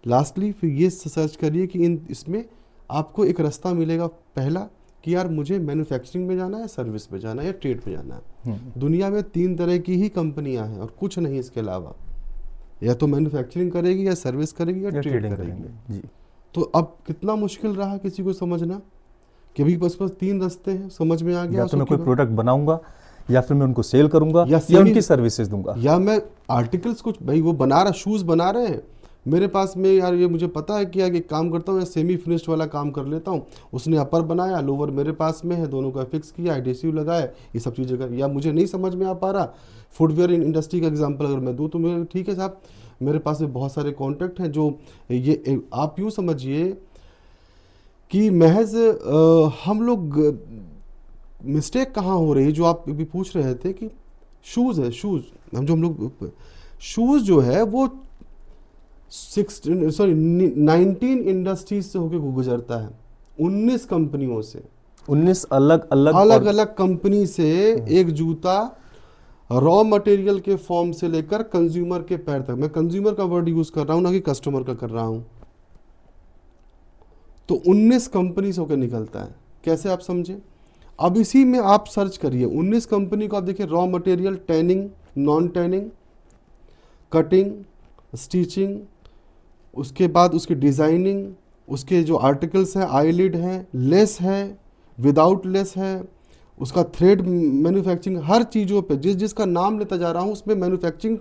लास्टली फिर ये सर्च करिए कि इसमें आपको एक रास्ता मिलेगा, पहला कि यार मुझे मैन्युफैक्चरिंग में जाना है, सर्विस में जाना है, या ट्रेड में जाना है। दुनिया में 3 तरह की ही कंपनियां हैं और कुछ नहीं इसके अलावा, या तो मैन्युफैक्चरिंग करेगी, या सर्विस करेगी, या ट्रेड करेगी। जी। तो अब कितना मुश्किल रहा किसी को समझना कि अभी बस 3 रास्ते हैं, समझ में आ गया। या तो मैं कोई प्रोडक्ट बनाऊंगा, या फिर मैं उनको सेल करूंगा, या उनकी सर्विसेज दूंगा, या मैं आर्टिकल्स कुछ, भाई वो बना रहा, शूज़ बना रहे हैं मेरे पास में, यार ये मुझे पता है कि यार एक काम करता हूँ, या सेमी फिनिश्ड वाला काम कर लेता हूँ। उसने अपर बनाया, लोअर मेरे पास में है, दोनों का फिक्स किया, एडहेसिव लगाया, ये सब चीज़ें कर। या मुझे नहीं समझ में आ पा रहा, फुटवेयर इंडस्ट्री का एग्जांपल अगर मैं दूँ तो मेरे, ठीक है साहब, मेरे पास में बहुत सारे कॉन्टैक्ट हैं जो ये, आप यूँ समझिए कि महज हम लोग मिस्टेक कहाँ हो रही है, जो आप अभी पूछ रहे थे कि शूज़ है, हम लोग शूज़ जो है वो 19 इंडस्ट्रीज से होकर गुजरता है, 19 कंपनियों से, 19 अलग अलग कंपनी से एक जूता रॉ मटेरियल के फॉर्म से लेकर कंज्यूमर के पैर तक, मैं कंज्यूमर का वर्ड यूज कर रहा हूं, ना कि कस्टमर का कर रहा हूं, तो 19 कंपनी से होकर निकलता है। कैसे आप समझे? अब इसी में आप सर्च करिए 19 कंपनी को, आप देखिए raw material, tanning, non tanning, cutting, stitching, उसके बाद उसकी डिज़ाइनिंग, उसके जो आर्टिकल्स हैं, आईलिड है, लेस है, विदाउट लेस है, उसका थ्रेड मैन्युफैक्चरिंग, हर चीज़ों पे जिसका नाम लेता जा रहा हूँ उसमें मैन्युफैक्चरिंग,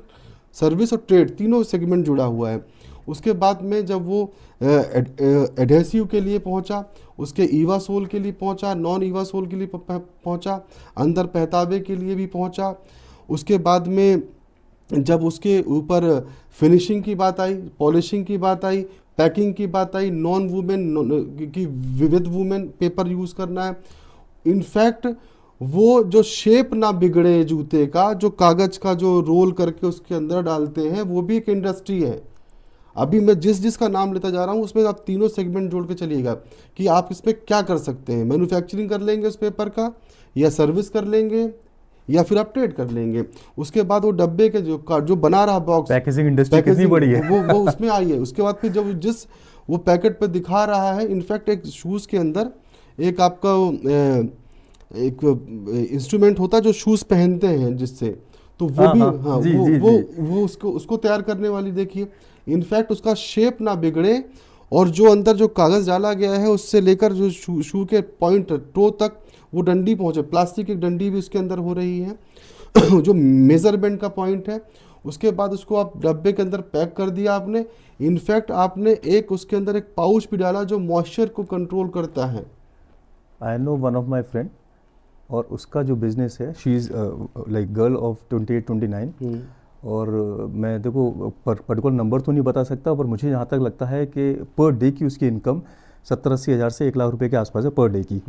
सर्विस और ट्रेड तीनों सेगमेंट जुड़ा हुआ है। उसके बाद में जब वो एडहेसिव के लिए पहुंचा, उसके ईवा सोल के लिए पहुंचा, नॉन ईवा सोल के लिए पहुंचा, अंदर पहतावे के लिए भी पहुंचा। उसके बाद में जब उसके ऊपर फिनिशिंग की बात आई, पॉलिशिंग की बात आई, पैकिंग की बात आई, नॉन वुमेन की विद वुमेन पेपर यूज़ करना है। इनफैक्ट वो जो शेप ना बिगड़े जूते का, जो कागज़ का जो रोल करके उसके अंदर डालते हैं, वो भी एक इंडस्ट्री है। अभी मैं जिसका नाम लेता जा रहा हूँ उसमें आप तीनों सेगमेंट जोड़ के चलिएगा कि आप इसमें क्या कर सकते हैं। मैन्युफैक्चरिंग कर लेंगे उस पेपर का, या सर्विस कर लेंगे, या फिर आप ट्रेड कर लेंगे। उसके बाद वो डब्बे के जो बना रहा बॉक्स, पैकेजिंग इंडस्ट्री कितनी बड़ी है, वो उसमें आई है। उसके बाद फिर जब जिस वो पैकेट पे दिखा रहा है, इनफैक्ट एक शूज़ के अंदर एक आपका एक इंस्ट्रूमेंट होता है जो शूज़ पहनते हैं जिससे, तो वो हाँ, भी हाँ, हाँ जी, वो जी, वो जी। वो उसको तैयार करने वाली देखिए, इनफैक्ट उसका शेप ना बिगड़े, और जो अंदर जो कागज डाला गया है उससे लेकर जो शू के पॉइंट टो तक वो डंडी पहुंचे, प्लास्टिक की डंडी भी उसके अंदर हो रही है जो मेजरमेंट का पॉइंट है। उसके बाद उसको आप डब्बे के अंदर पैक कर दिया आपने, इनफैक्ट आपने एक उसके अंदर एक पाउच भी डाला जो मॉइस्चर को कंट्रोल करता है। I know one of my friend, और उसका जो बिजनेस है, she is like girl of 28-29, और मैं देखो पर्टिकुलर नंबर तो नहीं बता सकता, पर मुझे यहाँ तक लगता है कि पर डे की उसकी इनकम 70-80 हज़ार से 1 लाख रुपए के आसपास है पर डे की,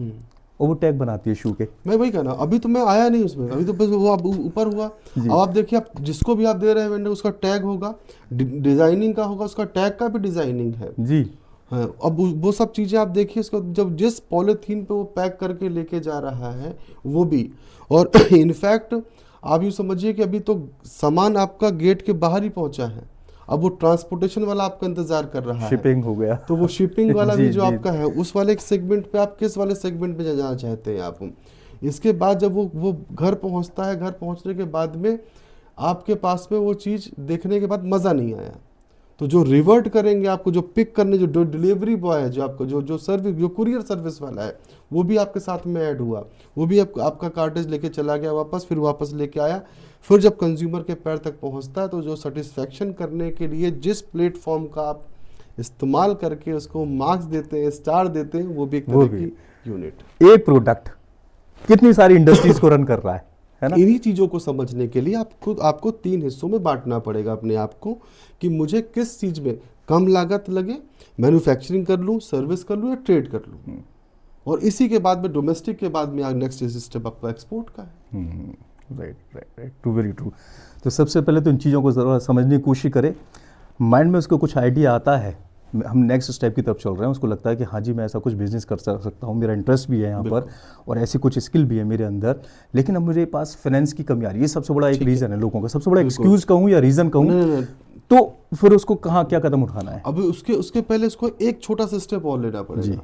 और वो टैग बनाती है शू के। मैं वही कहना, अभी तो मैं आया नहीं उसमें, अभी तो बस वो अब ऊपर हुआ। जी अब आप देखिए, आप जिसको भी आप दे रहे हैं वेंडर, उसका टैग होगा, डिजाइनिंग का होगा, उसका टैग का भी डिजाइनिंग है। जी। हाँ, अब वो सब चीज़ें आप देखिए, इसको जब जिस पॉलीथीन पे वो पैक करके लेके जा रहा है वो भी, और इनफैक्ट आप यूँ समझिए कि अभी तो सामान आपका गेट के बाहर ही पहुंचा है, अब वो ट्रांसपोर्टेशन वाला आपका इंतजार कर रहा है, शिपिंग हो गया। तो वो शिपिंग वाला जी, भी जो जी। आपका है उस वाले सेगमेंट पे, आप किस वाले सेगमेंट पे जाना चाहते हैं आप। इसके बाद जब वो घर पहुंचता है, घर पहुंचने के बाद में आपके पास में वो चीज़ देखने के बाद मज़ा नहीं आया, तो जो रिवर्ट करेंगे आपको, जो पिक करने, जो डिलीवरी बॉय है, जो आपको जो सर्विस, जो कुरियर सर्विस वाला है, वो भी आपके साथ में ऐड हुआ, वो भी आपका कार्टेज लेके चला गया वापस, फिर वापस लेके आया। फिर जब कंज्यूमर के पैर तक पहुंचता है तो जो सेटिस्फेक्शन करने के लिए जिस प्लेटफॉर्म का आप इस्तेमाल करके उसको मार्क्स देते हैं, स्टार देते हैं, वो भी एक वो तरह भी। की यूनिट। एक प्रोडक्ट कितनी सारी इंडस्ट्रीज को रन कर रहा है ना। इन्हीं चीज़ों को समझने के लिए आपको 3 हिस्सों में बांटना पड़ेगा अपने आप को, कि मुझे किस चीज़ में कम लागत लगे, मैन्युफैक्चरिंग कर लूँ, सर्विस कर लूँ या ट्रेड कर लूँ, और इसी के बाद में डोमेस्टिक के बाद में नेक्स्ट स्टेप आपका एक्सपोर्ट का है। Right right right, true, very true. तो सबसे पहले तो इन चीज़ों को ज़रा समझने की कोशिश करें, माइंड में उसको कुछ आइडिया आता है, हम नेक्स्ट स्टेप की तरफ चल रहे हैं, उसको लगता है कि हाँ जी मैं ऐसा कुछ बिजनेस कर सकता हूँ, मेरा इंटरेस्ट भी है यहाँ पर, और ऐसी कुछ स्किल भी है मेरे अंदर, लेकिन अब मेरे पास फाइनेंस की कमी आ रही है। ये सबसे बड़ा एक रीज़न है लोगों का, सबसे बड़ा एक्सक्यूज़ कहूँ या रीज़न कहूँ, नहीं, तो फिर उसको कहाँ क्या कदम उठाना है? अभी उसके पहले इसको एक छोटा सा स्टेप और लेना पड़ेगा।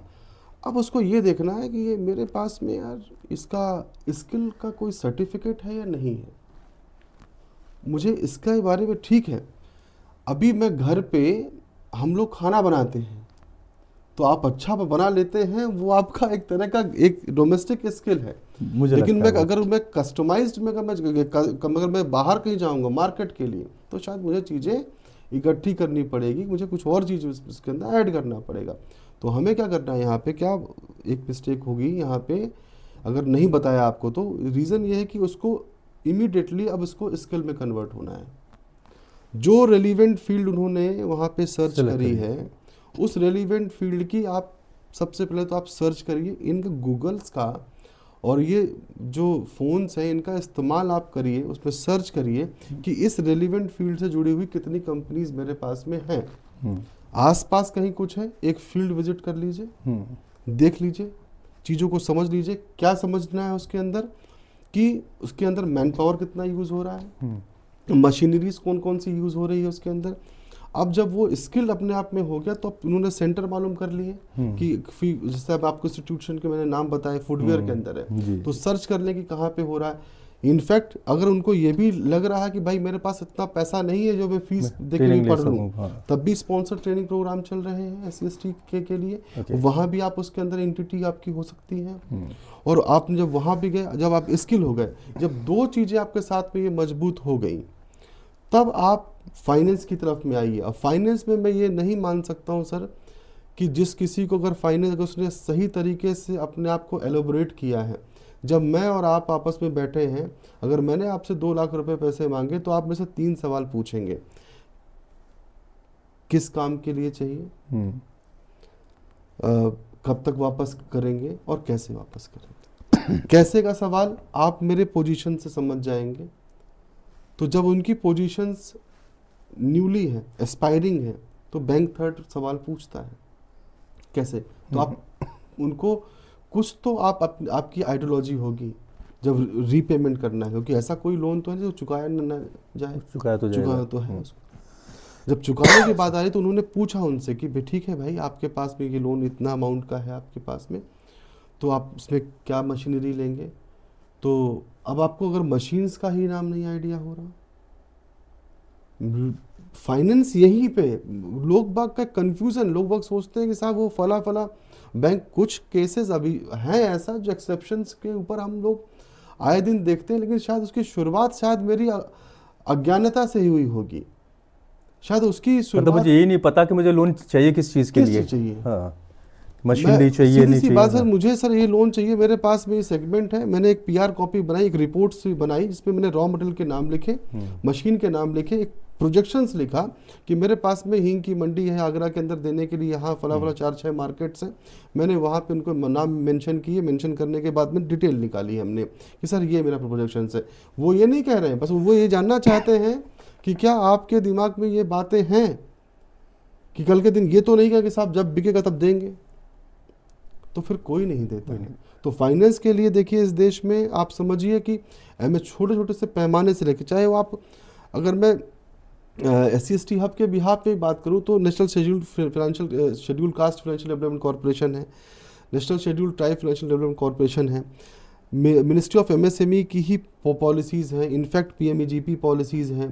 अब उसको ये देखना है कि ये मेरे पास में यार इसका स्किल का कोई सर्टिफिकेट है या नहीं है, मुझे इसके बारे में, ठीक है अभी मैं घर पे हम लोग खाना बनाते हैं तो आप अच्छा बना लेते हैं, वो आपका एक तरह का एक डोमेस्टिक स्किल है, मुझे लेकिन मैं लगता है अगर मैं कस्टमाइज्ड में अगर मैं बाहर कहीं जाऊंगा मार्केट के लिए, तो शायद मुझे चीज़ें इकट्ठी करनी पड़ेगी, मुझे कुछ और चीज़ उसके अंदर ऐड करना पड़ेगा। तो हमें क्या करना है यहाँ पे, क्या एक मिस्टेक होगी यहाँ पे अगर नहीं बताया आपको, तो रीज़न ये है कि उसको इमीडिएटली अब उसको स्किल में कन्वर्ट होना है। जो रेलिवेंट फील्ड उन्होंने वहाँ पे सर्च करी है, उस रेलिवेंट फील्ड की आप सबसे पहले तो आप सर्च करिए इनका गूगल्स का, और ये जो फ़ोन्स हैं इनका इस्तेमाल आप करिए, उसमें सर्च करिए कि इस रेलिवेंट फील्ड से जुड़ी हुई कितनी कंपनीज मेरे पास में हैं। आसपास कहीं कुछ है, एक फील्ड विजिट कर लीजिए, देख लीजिए, चीज़ों को समझ लीजिए, क्या समझना है उसके अंदर, कि उसके अंदर मैन पावर कितना यूज़ हो रहा है, मशीनरीज कौन कौन सी यूज़ हो रही है उसके अंदर। अब जब वो स्किल अपने आप में हो गया तो अब उन्होंने सेंटर मालूम कर लिए कि जैसे अब आपको इंस्टीट्यूशन के मैंने नाम बताए फुटवेयर के अंदर है, तो सर्च कर लें कि कहाँ पे हो रहा है। इनफैक्ट अगर उनको ये भी लग रहा है कि भाई मेरे पास इतना पैसा नहीं है जो मैं फीस देके नहीं पढ़ लूँ, तब भी स्पॉन्सर ट्रेनिंग प्रोग्राम चल रहे हैं SC/ST के लिए, वहाँ भी आप उसके अंदर एंटिटी आपकी हो सकती है। और आपने जब वहाँ भी गए, जब आप स्किल हो गए, जब 2 चीज़ें आपके साथ में ये मजबूत हो गई, तब आप फाइनेंस की तरफ में आइए। अब फाइनेंस में मैं ये नहीं मान सकता हूँ सर कि जिस किसी को अगर फाइनेंस, अगर उसने सही तरीके से अपने आप को एलोबरेट किया है, जब मैं और आप आपस में बैठे हैं, अगर मैंने आपसे 2 लाख रुपए पैसे मांगे तो आप में से 3 सवाल पूछेंगे, किस काम के लिए चाहिए, कब तक वापस करेंगे और कैसे वापस करेंगे। कैसे का सवाल आप मेरे पोजीशन से समझ जाएंगे, तो जब उनकी पोजीशंस न्यूली है, एस्पायरिंग है, तो बैंक थर्ड सवाल पूछता है कैसे, तो आप उनको कुछ तो आपकी आइडियोलॉजी होगी जब रीपेमेंट करना है, क्योंकि ऐसा कोई लोन तो है जो चुकाया न जाए, चुकाया तो है उसको। जब चुकाने की बात आई तो उन्होंने पूछा उनसे कि भाई ठीक है भाई, आपके पास में ये लोन इतना अमाउंट का है आपके पास में, तो आप उसमें क्या मशीनरी लेंगे, तो अब आपको अगर मशीन्स का ही नाम नहीं आइडिया हो रहा, फाइनेंस यहीं पे लोग बाग का कंफ्यूजन, लोग बाग सोचते हैं कि साहब वो फला फला बैंक, कुछ केसेस अभी हैं ऐसा जो एक्सेप्शंस के ऊपर हम लोग आए दिन देखते हैं, लेकिन शायद उसकी शुरुआत शायद मेरी अज्ञानता से ही हुई होगी, शायद उसकी मतलब शुरुआत। मुझे यही नहीं पता कि मुझे लोन चाहिए किस चीज़ के किस लिए। चीज़ चाहिए? हाँ, मशीनरी चाहिए सीधी नहीं सी चाहिए। बात सर, हाँ। मुझे सर ये लोन चाहिए, मेरे पास में ये सेगमेंट है, मैंने एक पीआर कॉपी बनाई, एक रिपोर्ट सी बनाई जिसमें मैंने रॉ मटेरियल के नाम लिखे, मशीन के नाम लिखे, एक प्रोजेक्शंस लिखा कि मेरे पास में हींग की मंडी है आगरा के अंदर देने के लिए, यहाँ फला फला 4-6 मार्केट्स हैं, मैंने वहाँ पे उनको नाम मेंशन किए, मेंशन करने के बाद में डिटेल निकाली हमने कि सर ये मेरा प्रोजेक्शंस है। वो ये नहीं कह रहे हैं, बस वो ये जानना चाहते हैं कि क्या आपके दिमाग में ये बातें हैं कि कल के दिन ये तो नहीं कहा कि साहब जब बिकेगा तब देंगे, तो फिर कोई नहीं देता है। तो फाइनेंस के लिए देखिए इस देश में आप समझिए कि हमें छोटे छोटे से पैमाने से लेकर, चाहे वो आप, अगर मैं SC/ST हब के बिहाफ में बात करूं तो national schedule caste financial development corporation है, national schedule tribe financial development corporation है, मिनिस्ट्री ऑफ MSME की ही पॉलिसीज़ हैं, इनफैक्ट PMEGP पॉलिसीज़ हैं,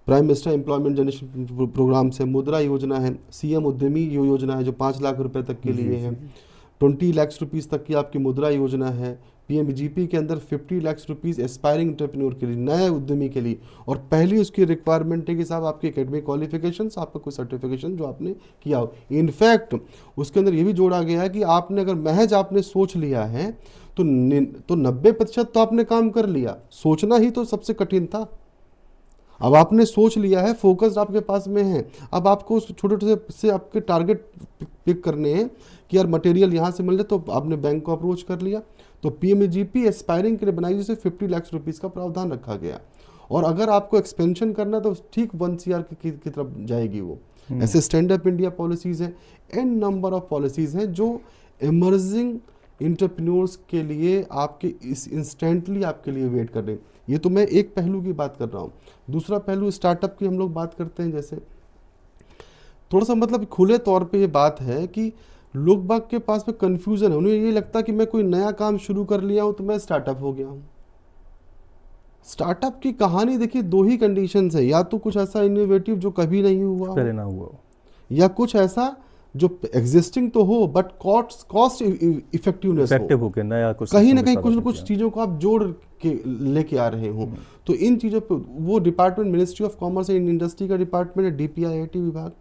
prime minister employment generation programs है, मुद्रा योजना है, CM उद्यमी योजना है जो 5 लाख रुपए तक के लिए है, 20 लाख रुपीज़ तक की आपकी मुद्रा योजना है, PMGP के अंदर 50 लाख रुपीज़ एस्पायरिंग एंटरप्रेन्योर के लिए, नए उद्यमी के लिए, और पहली उसकी रिक्वायरमेंट है कि साहब आपके एकेडमिक क्वालिफिकेशंस, आपका कोई सर्टिफिकेशन जो आपने किया हो। इनफैक्ट उसके अंदर ये भी जोड़ा गया है कि आपने अगर महज आपने सोच लिया है तो 90% तो आपने काम कर लिया, सोचना ही तो सबसे कठिन था। अब आपने सोच लिया है, फोकस आपके पास में है, अब आपको छोटे छोटे से आपके टारगेट पिक करने हैं कि यार मटेरियल यहाँ से मिल जाए, तो आपने बैंक को अप्रोच कर लिया, तो PMGP एस्पायरिंग के लिए बनाई जिसे 50 लाख रुपीज़ का प्रावधान रखा गया, और अगर आपको एक्सपेंशन करना तो ठीक 1 CR की तरफ जाएगी वो। ऐसे स्टैंड अप इंडिया पॉलिसीज़ हैं, एन नंबर ऑफ पॉलिसीज़ हैं जो इमर्जिंग इंटरप्रेन्योर्स के लिए आपके इस इंस्टेंटली आपके लिए वेट कर रहे हैं। ये तो मैं एक पहलू की बात कर रहा हूँ। दूसरा पहलू स्टार्टअप की हम लोग बात करते हैं, जैसे थोड़ा सा मतलब खुले तौर पे ये बात है कि लोग बाग के पास में कंफ्यूजन है, उन्हें ये लगता कि मैं कोई नया काम शुरू कर लिया हूँ तो मैं स्टार्टअप हो गया हूँ। स्टार्टअप की कहानी देखिए 2 ही कंडीशंस है, या तो कुछ ऐसा इनोवेटिव जो कभी नहीं हुआ हो, या कुछ ऐसा जो एग्जिस्टिंग तो हो बट कॉस्ट इफेक्टिवनेस हो, नया कुछ कहीं ना कहीं कुछ ना कुछ चीज़ों को आप जोड़ के लेके आ रहे हो। तो इन चीज़ों पे वो department, ministry of commerce and industry का डिपार्टमेंट है, DPIIT विभाग,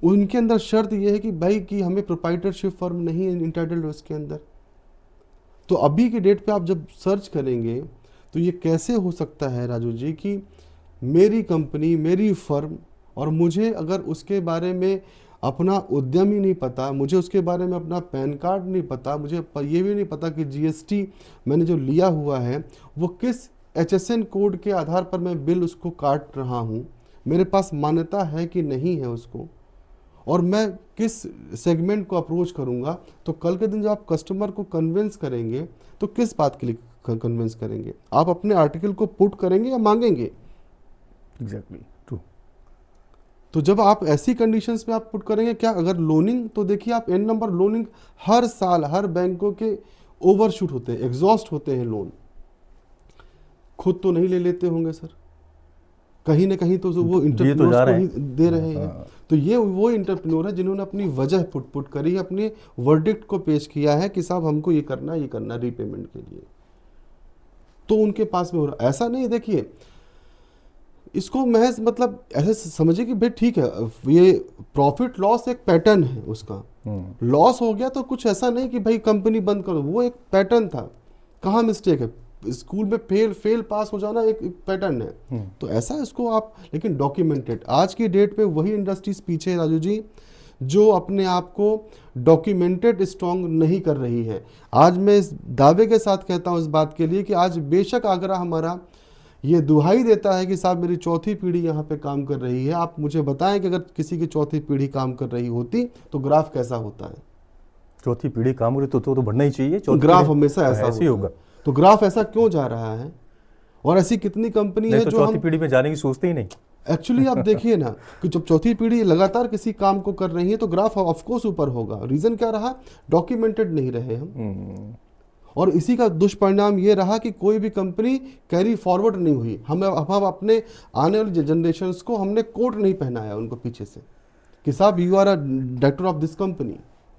उनके अंदर शर्त ये है कि भाई कि हमें प्रोप्राइटरशिप फर्म नहीं इंटाइटल्ड उसके अंदर। तो अभी के डेट पे आप जब सर्च करेंगे तो ये कैसे हो सकता है राजू जी कि मेरी कंपनी, मेरी फर्म, और मुझे अगर उसके बारे में अपना उद्यम ही नहीं पता, मुझे उसके बारे में अपना पैन कार्ड नहीं पता, मुझे ये भी नहीं पता कि GST मैंने जो लिया हुआ है वो किस HSN कोड के आधार पर मैं बिल उसको काट रहा हूँ, मेरे पास मान्यता है कि नहीं है उसको, और मैं किस सेगमेंट को अप्रोच करूँगा, तो कल के दिन जब आप कस्टमर को कन्विंस करेंगे तो किस बात के लिए कन्विंस करेंगे? आप अपने आर्टिकल को पुट करेंगे या मांगेंगे? Exactly true. तो जब आप ऐसी कंडीशंस में आप पुट करेंगे, क्या अगर लोनिंग, तो देखिए आप n नंबर लोनिंग हर साल हर बैंकों के ओवरशूट होते हैं, एग्जॉस्ट होते हैं लोन, खुद तो नहीं ले लेते होंगे सर, कहीं ना कहीं तो वो इंटरप्रेन्योर्स को ही दे रहे हैं। तो ये वो इंटरप्रेन्योर है जिन्होंने अपनी वजह पुट करी, अपने वर्डिक्ट को पेश किया है कि साहब हमको ये करना रीपेमेंट के लिए, तो उनके पास में हो रहा। ऐसा नहीं, देखिए इसको महज मतलब ऐसे समझिए कि भाई ठीक है, ये प्रॉफिट लॉस एक पैटर्न है, उसका लॉस हो गया तो कुछ ऐसा नहीं कि भाई कंपनी बंद करो, वो एक पैटर्न था। कहाँ मिस्टेक है? स्कूल में फेल पास हो जाना एक पैटर्न है, तो ऐसा इसको आप, लेकिन डॉक्यूमेंटेड। आज की डेट में वही इंडस्ट्रीज पीछे है राजू जी जो अपने आप को डॉक्यूमेंटेड स्ट्रॉन्ग नहीं कर रही है। आज मैं इस दावे के साथ कहता हूँ इस बात के लिए कि आज बेशक आगरा हमारा ये दुहाई देता है कि साहब मेरी चौथी पीढ़ी यहाँ पे काम कर रही है, आप मुझे बताएं कि अगर किसी की चौथी पीढ़ी काम कर रही होती तो ग्राफ कैसा होता है? चौथी पीढ़ी काम करे तो बढ़ना ही चाहिए, ग्राफ हमेशा ऐसा ही होगा। तो ग्राफ ऐसा क्यों जा रहा है? और ऐसी कितनी कंपनी है तो जो चौथी पीढ़ी में जाने की सोचते ही नहीं। एक्चुअली आप देखिए ना कि जब चौथी पीढ़ी लगातार किसी काम को कर रही है तो ग्राफ ऑफकोर्स ऊपर होगा। रीजन क्या रहा? डॉक्यूमेंटेड नहीं रहे हम, और इसी का दुष्परिणाम ये रहा कि कोई भी कंपनी कैरी फॉरवर्ड नहीं हुई। हम अपने आने वाली जनरेशन्स को हमने कोट नहीं पहनाया उनको पीछे से कि साहब you are a director of this company.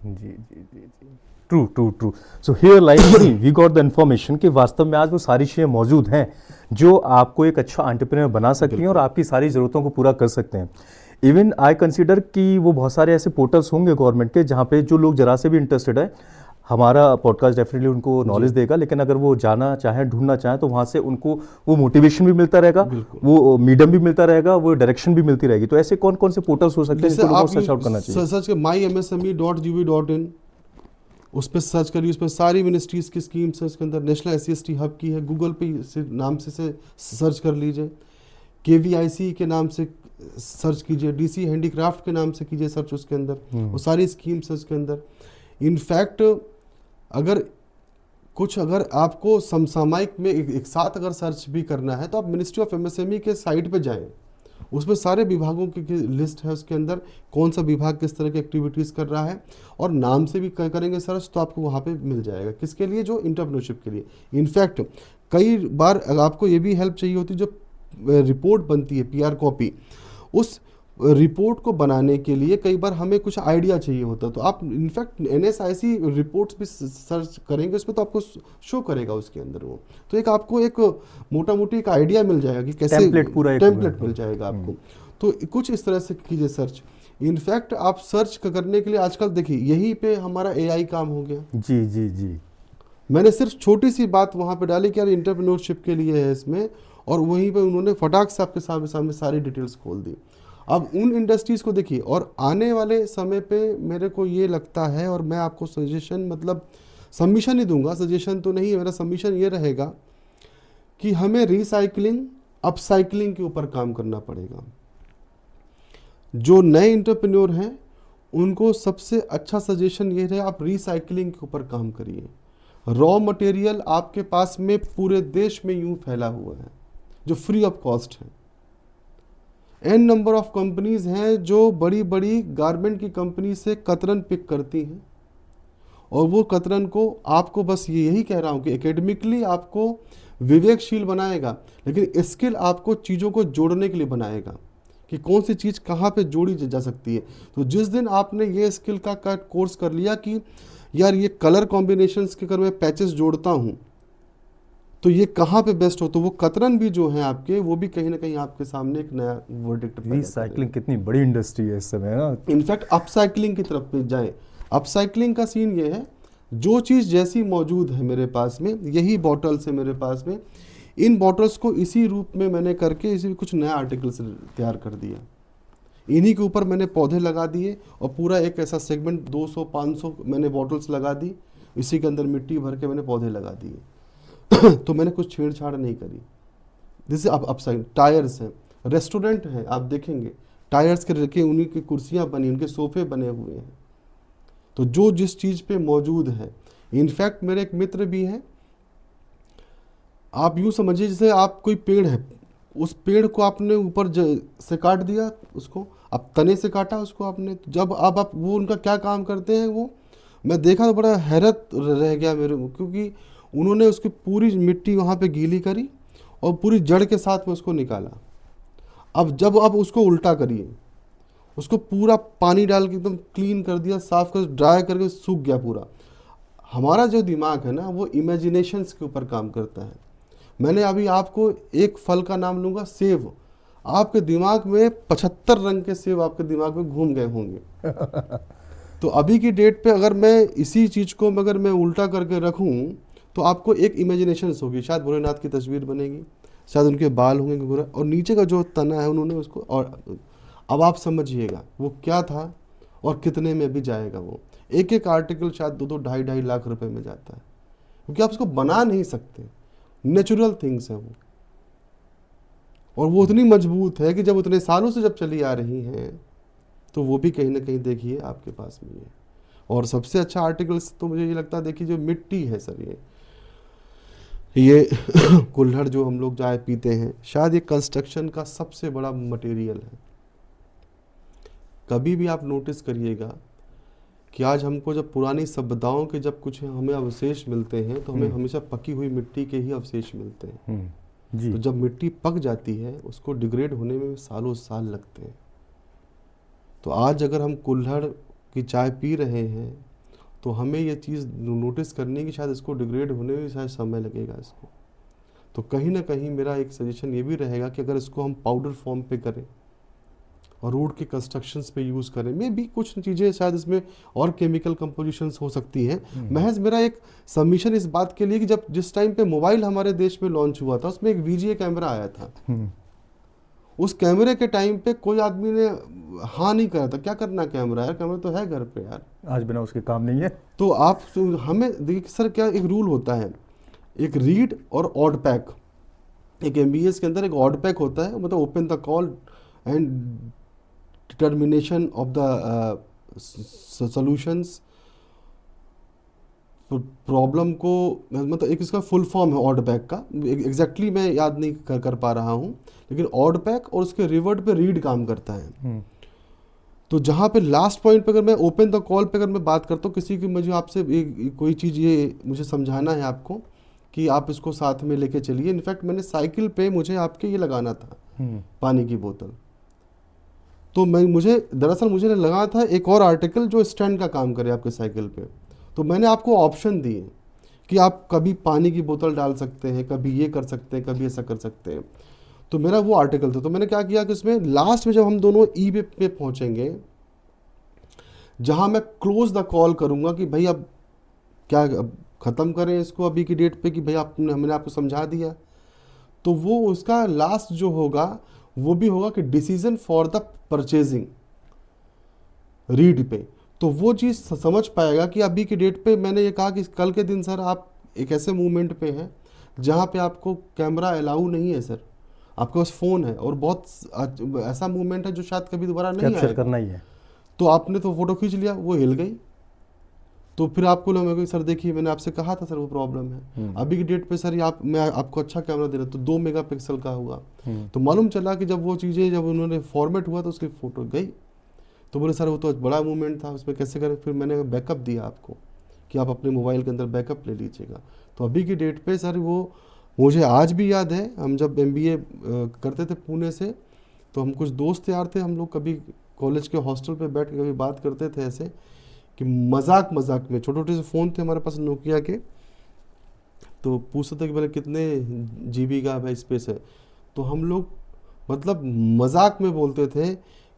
जी जी जी जी, true true true. So here like we got the information कि वास्तव में आज वो सारी चीज़ें मौजूद हैं जो आपको एक अच्छा एंटरप्रेन्योर बना सकती हैं और आपकी सारी ज़रूरतों को पूरा कर सकते हैं। इवन आई कंसिडर कि वो बहुत सारे ऐसे पोर्टल्स होंगे गवर्नमेंट के जहाँ पे जो लोग जरा से भी इंटरेस्टेड है, हमारा पॉडकास्ट डेफिनेटली उनको नॉलेज देगा, लेकिन अगर वो जाना चाहें, ढूंढना चाहें, तो वहाँ से उनको वो मोटिवेशन भी मिलता रहेगा, वो मीडियम भी मिलता रहेगा, वो डायरेक्शन भी मिलती रहेगी। तो ऐसे कौन कौन से पोर्टल्स हो सकते हैं जिनको लोगों को सर्च आउट करना चाहिए? सर्च के mymsme.gov.in, उस पर सर्च करिए, उस पर सारी मिनिस्ट्रीज की स्कीम्स है, उसके अंदर नेशनल SC/ST हब की है, गूगल पे नाम से सर्च कर लीजिए, KVIC के नाम से सर्च कीजिए, DC हैंडीक्राफ्ट के नाम से कीजिए सर्च, उसके अंदर वो सारी स्कीम्स है उसके अंदर। इनफैक्ट अगर आपको समसामयिक में एक साथ अगर सर्च भी करना है तो आप मिनिस्ट्री ऑफ MSME के साइट पे जाएं, उसमें सारे विभागों की लिस्ट है, उसके अंदर कौन सा विभाग किस तरह की एक्टिविटीज़ कर रहा है, और नाम से भी करेंगे सर्च तो आपको वहाँ पे मिल जाएगा। किसके लिए? जो एंटरप्रेन्योरशिप के लिए। इनफैक्ट कई बार आपको ये भी हेल्प चाहिए होती है, जो रिपोर्ट बनती है PR कॉपी, उस रिपोर्ट को बनाने के लिए कई बार हमें कुछ आइडिया चाहिए होता है, तो आप इनफैक्ट NSIC रिपोर्ट्स भी सर्च करेंगे उसमें तो आपको शो करेगा उसके अंदर वो, तो एक आपको एक मोटा मोटी एक आइडिया मिल जाएगा कि कैसे टेम्पलेट मिल जाएगा आपको। तो कुछ इस तरह से कीजिए सर्च। इनफैक्ट आप सर्च करने के लिए आजकल देखिए यहीं पे हमारा AI काम हो गया। जी जी जी, मैंने सिर्फ छोटी सी बात वहाँ पे डाली कि यार एंटरप्रेन्योरशिप के लिए है इसमें, और वहीं पे उन्होंने फटाक से आपके सामने सारी डिटेल्स खोल दी। अब उन इंडस्ट्रीज़ को देखिए, और आने वाले समय पे मेरे को ये लगता है, और मैं आपको सजेशन मतलब सबमिशन ही दूंगा, सजेशन तो नहीं है, मेरा सबमिशन ये रहेगा कि हमें रिसाइकलिंग अपसाइकलिंग के ऊपर काम करना पड़ेगा। जो नए एंटरप्रेन्योर हैं उनको सबसे अच्छा सजेशन ये है, आप रिसाइकलिंग के ऊपर काम करिए। रॉ मटेरियल आपके पास में पूरे देश में यूं फैला हुआ है जो फ्री ऑफ कॉस्ट है। N नंबर ऑफ कंपनीज हैं जो बड़ी बड़ी गारमेंट की कंपनी से कतरन पिक करती हैं, और वो कतरन को आपको बस यही कह रहा हूँ कि एकेडमिकली आपको विवेकशील बनाएगा, लेकिन स्किल आपको चीज़ों को जोड़ने के लिए बनाएगा कि कौन सी चीज़ कहाँ पे जोड़ी जा सकती है। तो जिस दिन आपने ये स्किल का कोर्स कर लिया कि यार ये कलर कॉम्बिनेशंस के अगर मैं पैचेस जोड़ता हूँ तो ये कहाँ पे बेस्ट हो, तो वो कतरन भी जो है आपके, वो भी कहीं ना कहीं आपके सामने एक नया वर्डिक्ट। रिसाइकलिंग कितनी बड़ी इंडस्ट्री है इस समय ना। इनफैक्ट अपसाइकलिंग की तरफ पे जाएं। अपसाइकलिंग का सीन ये है, जो चीज़ जैसी मौजूद है मेरे पास में, यही बॉटल्स है मेरे पास में, इन बॉटल्स को इसी रूप में मैंने करके इसी कुछ नया आर्टिकल्स तैयार कर दिया, इन्हीं के ऊपर मैंने पौधे लगा दिए, और पूरा एक ऐसा सेगमेंट 200-500 मैंने बॉटल्स लगा दी, इसी के अंदर मिट्टी भर के मैंने पौधे लगा दिए। तो मैंने कुछ छेड़छाड़ नहीं करी। जैसे अब अपसाइड टायर्स हैं, रेस्टोरेंट हैं, आप देखेंगे टायर्स के रखे, उन्हीं की कुर्सियां बनी, उनके सोफे बने हुए हैं। तो जो जिस चीज़ पे मौजूद है, इनफैक्ट मेरे एक मित्र भी हैं, आप यूँ समझिए जैसे आप कोई पेड़ है, उस पेड़ को आपने ऊपर से काट दिया, उसको अब तने से काटा उसको आपने, जब अब आप वो उनका क्या काम करते हैं वो मैं देखा तो बड़ा हैरत रह गया मेरे को, क्योंकि उन्होंने उसकी पूरी मिट्टी वहाँ पे गीली करी और पूरी जड़ के साथ में उसको निकाला। अब जब आप उसको उल्टा करिए, उसको पूरा पानी डाल के एकदम क्लीन कर दिया, साफ कर ड्राई करके सूख गया पूरा। हमारा जो दिमाग है ना वो इमेजिनेशंस के ऊपर काम करता है। मैंने अभी आपको एक फल का नाम लूँगा, सेब, आपके दिमाग में 75 रंग के सेब आपके दिमाग में घूम गए होंगे। तो अभी की डेट पे अगर मैं इसी चीज़ को अगर मैं उल्टा करके रखूँ तो आपको एक इमेजिनेशन होगी, शायद भोलेनाथ की तस्वीर बनेगी, शायद उनके बाल होंगे गोरा, और नीचे का जो तना है उन्होंने उसको, और अब आप समझिएगा वो क्या था और कितने में भी जाएगा। वो एक एक आर्टिकल शायद 2-2 2.5 लाख रुपए में जाता है, क्योंकि आप उसको बना नहीं सकते, नेचुरल थिंग्स है वो, और वो उतनी मजबूत है कि जब उतने सालों से जब चली आ रही हैं तो वो भी कहीं ना कहीं देखिए आपके पास में है। और सबसे अच्छा आर्टिकल्स तो मुझे ये लगता है, देखिए जो मिट्टी है सर, ये कुल्हड़ जो हम लोग चाय पीते हैं, शायद ये कंस्ट्रक्शन का सबसे बड़ा मटेरियल है। कभी भी आप नोटिस करिएगा कि आज हमको जब पुरानी सभ्यताओं के जब कुछ हमें अवशेष मिलते हैं तो हमें हमेशा पकी हुई मिट्टी के ही अवशेष मिलते हैं। जी। तो जब मिट्टी पक जाती है उसको डिग्रेड होने में सालों साल लगते हैं। तो आज अगर हम कुल्हड़ की चाय पी रहे हैं तो हमें ये चीज़ नोटिस करनी है कि शायद इसको डिग्रेड होने में शायद समय लगेगा इसको। तो कहीं ना कहीं मेरा एक सजेशन ये भी रहेगा कि अगर इसको हम पाउडर फॉर्म पे करें और रोड के कंस्ट्रक्शंस पे यूज़ करें, में भी कुछ चीज़ें शायद इसमें और केमिकल कंपोजिशंस हो सकती हैं। महज मेरा एक सबमिशन इस बात के लिए कि जब जिस टाइम पे मोबाइल हमारे देश में लॉन्च हुआ था उसमें एक VGA कैमरा आया था। उस कैमरे के टाइम पे कोई आदमी ने हाँ नहीं करा था, क्या करना कैमरा यार, कैमरा तो है घर पे यार, आज बिना उसके काम नहीं है। तो आप हमें देखिए सर क्या एक रूल होता है, एक रीड और ऑड पैक। एक MBS के अंदर एक ऑड पैक होता है, मतलब open the call and determination of the solutions problem को, मतलब एक इसका फुल फॉर्म है ऑड पैक का, एग्जैक्टली मैं याद नहीं कर पा रहा हूँ, लेकिन ऑड पैक और उसके रिवर्ट पे रीड काम करता है। तो जहाँ पे लास्ट पॉइंट पे अगर मैं ओपन द कॉल पे अगर मैं बात करता हूँ किसी की, मुझे आपसे कोई चीज़ ये मुझे समझाना है आपको कि आप इसको साथ में लेके चलिए। इनफैक्ट मैंने साइकिल पे मुझे आपके ये लगाना था पानी की बोतल, तो मुझे दरअसल मुझे लगा था एक और आर्टिकल जो स्टैंड का काम करे आपके साइकिल पे। तो मैंने आपको ऑप्शन दिए कि आप कभी पानी की बोतल डाल सकते हैं, कभी ये कर सकते हैं, कभी ऐसा कर सकते हैं। तो मेरा वो आर्टिकल था। तो मैंने क्या किया कि उसमें लास्ट में जब हम दोनों ई पे पहुंचेंगे, जहां मैं क्लोज द कॉल करूंगा कि भाई अब क्या, अब ख़त्म करें इसको अभी की डेट पे कि भाई मैंने आपको समझा दिया, तो वो उसका लास्ट जो होगा वो भी होगा कि decision for the purchasing read पे। तो वो चीज़ समझ पाएगा कि अभी की डेट पे मैंने ये कहा कि कल के दिन सर आप एक ऐसे मूवमेंट पे हैं जहाँ पे आपको कैमरा अलाउ नहीं है सर, आपके पास फ़ोन है और बहुत ऐसा मूवमेंट है जो शायद कभी दोबारा नहीं आएगा, करना ही है। तो आपने तो फोटो खींच लिया, वो हिल गई, तो फिर आपको लगा सर देखिए मैंने आपसे कहा था सर वो प्रॉब्लम है। अभी की डेट पे सर मैं आपको अच्छा कैमरा दे रहा तो 2 मेगापिक्सल का होगा। तो मालूम चला कि जब वो चीज़ें जब उन्होंने फॉर्मेट हुआ तो उसकी फ़ोटो गई। तो बोले सर वो तो बड़ा मूवमेंट था, उसमें कैसे करें। फिर मैंने बैकअप दिया आपको कि आप अपने मोबाइल के अंदर बैकअप ले लीजिएगा। तो अभी की डेट पे सर वो मुझे आज भी याद है, हम जब MBA करते थे पुणे से, तो हम कुछ दोस्त यार थे, हम लोग कभी कॉलेज के हॉस्टल पे बैठ के कभी बात करते थे ऐसे कि मजाक में, छोटे छोटे से फ़ोन थे हमारे पास नोकिया के, तो पूछते थे कि बोले कितने GB का भाई स्पेस है, तो हम लोग मतलब मजाक में बोलते थे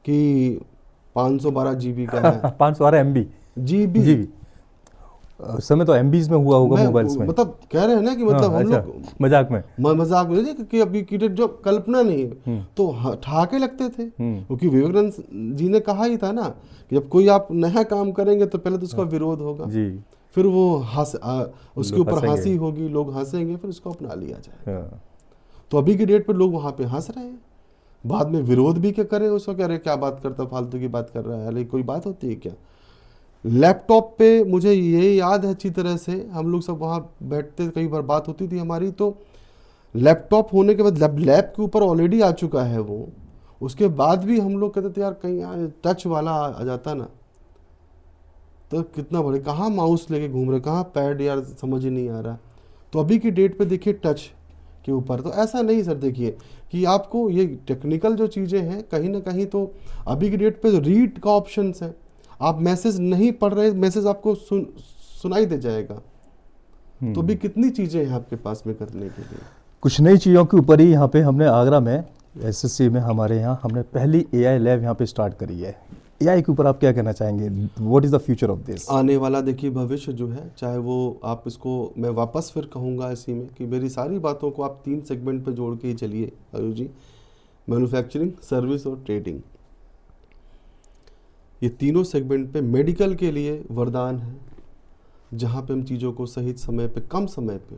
कि 512 GB का है। 512 MB GB उस समय तो MBs में हुआ होगा मोबाइल्स में, मतलब कह रहे हैं ना कि मतलब हम लोग मजाक में कि अभी की जो कल्पना नहीं है तो ठहाके लगते थे, क्योंकि विवेकानंद जी ने कहा ही था ना कि जब कोई आप नया काम करेंगे तो पहले तो उसका विरोध होगा जी, फिर वो उसके ऊपर हंसी होगी, लोग हंसेंगे, फिर उसको अपना लिया जाएगा। तो अभी की डेट पर लोग वहाँ पे हंस रहे हैं, बाद में विरोध भी क्या करें उसका, कह रहे क्या बात करता, फालतू की बात कर रहा है, अरे कोई बात होती है क्या। लैपटॉप पे मुझे ये याद है अच्छी तरह से, हम लोग सब वहाँ बैठते, कई बार बात होती थी हमारी, तो लैपटॉप होने के बाद लैब के ऊपर ऑलरेडी आ चुका है वो, उसके बाद भी हम लोग कहते थे यार कहीं यार टच वाला आ जाता ना तो कितना बड़े, कहाँ माउस लेके घूम रहे, कहाँ पैड, यार समझ ही नहीं आ रहा। तो अभी की डेट पे देखिए टच के ऊपर, तो ऐसा नहीं सर देखिए कि आपको ये टेक्निकल जो चीज़ें हैं कहीं ना कहीं, तो अभी की डेट पे रीड का ऑप्शन है, आप मैसेज नहीं पढ़ रहे, मैसेज आपको सुनाई दे जाएगा। तो भी कितनी चीज़ें हैं आपके पास में करने के लिए। कुछ नई चीज़ों के ऊपर ही यहाँ पे हमने आगरा में SSC में हमारे यहाँ हमने पहली AI लैब यहाँ पे स्टार्ट करी है। AI के ऊपर आप क्या कहना चाहेंगे, what is the future of this. आने वाला देखिए भविष्य जो है, चाहे वो आप इसको, मैं वापस फिर कहूँगा इसी में कि मेरी सारी बातों को आप 3 सेगमेंट पे जोड़ के ही चलिए आयुष जी, मैन्युफैक्चरिंग, सर्विस और ट्रेडिंग। ये तीनों सेगमेंट पे मेडिकल के लिए वरदान है, जहाँ पे हम चीज़ों को सही समय पे, कम समय पे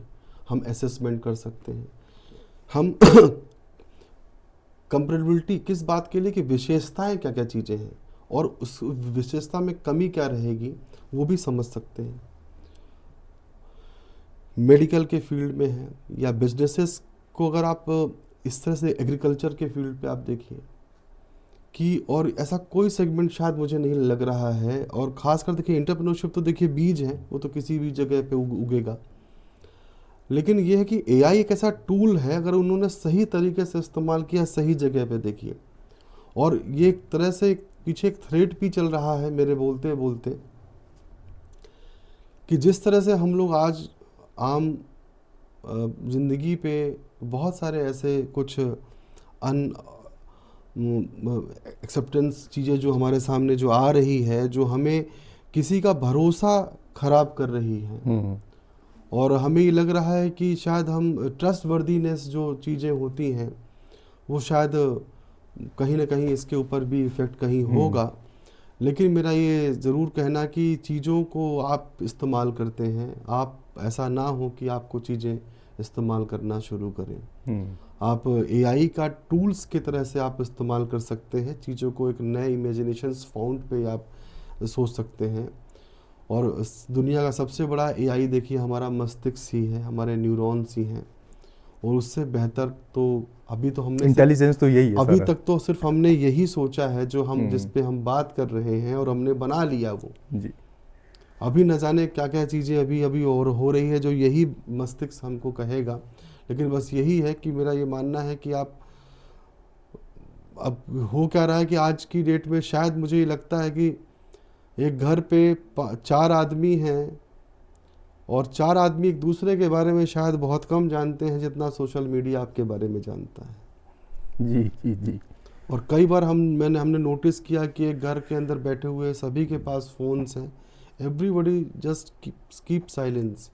हम असेसमेंट कर सकते हैं। हम कंपेरेबिलिटी किस बात के लिए कि विशेषताएं क्या क्या चीज़ें हैं और उस विशेषता में कमी क्या रहेगी वो भी समझ सकते हैं। मेडिकल के फील्ड में है या बिजनेसेस को अगर आप इस तरह से एग्रीकल्चर के फील्ड पे आप देखिए कि और ऐसा कोई सेगमेंट शायद मुझे नहीं लग रहा है। और ख़ासकर देखिए एंटरप्रेन्योरशिप तो देखिए बीज है, वो तो किसी भी जगह पे उगेगा, लेकिन ये है कि एआई एक ऐसा टूल है, अगर उन्होंने सही तरीके से इस्तेमाल किया सही जगह पे देखिए। और ये एक तरह से पीछे एक थ्रेड भी चल रहा है मेरे बोलते बोलते, कि जिस तरह से हम लोग आज आम ज़िंदगी पे बहुत सारे ऐसे कुछ अन एक्सेप्टेंस चीज़ें जो हमारे सामने जो आ रही है, जो हमें किसी का भरोसा खराब कर रही है, और हमें ये लग रहा है कि शायद हम ट्रस्ट वर्दीनेस जो चीज़ें होती हैं वो शायद कहीं ना कहीं इसके ऊपर भी इफ़ेक्ट कहीं होगा। लेकिन मेरा ये ज़रूर कहना कि चीज़ों को आप इस्तेमाल करते हैं, आप ऐसा ना हो कि आपको चीज़ें इस्तेमाल करना शुरू करें। आप एआई का टूल्स की तरह से आप इस्तेमाल कर सकते हैं, चीज़ों को एक नए इमेजिनेशंस फाउंड पे आप सोच सकते हैं। और दुनिया का सबसे बड़ा एआई देखिए हमारा मस्तिष्क ही है, हमारे न्यूरॉन्स ही हैं, और उससे बेहतर तो अभी तो हमने इंटेलिजेंस तो यही है अभी सारा। तक तो सिर्फ हमने यही सोचा है जो हम जिस पे हम बात कर रहे हैं, और हमने बना लिया वो जी। अभी न जाने क्या क्या चीज़ें अभी अभी और हो रही है जो यही मस्तिष्क हमको कहेगा। लेकिन बस यही है कि मेरा ये मानना है कि आप अब हो क्या रहा है कि आज की डेट में शायद मुझे ये लगता है कि एक घर पे 4 आदमी हैं, और 4 आदमी एक दूसरे के बारे में शायद बहुत कम जानते हैं जितना सोशल मीडिया आपके बारे में जानता है। जी जी जी। और कई बार हमने नोटिस किया कि एक घर के अंदर बैठे हुए सभी के पास फ़ोन्स हैं, एवरीबॉडी जस्ट कीप साइलेंस,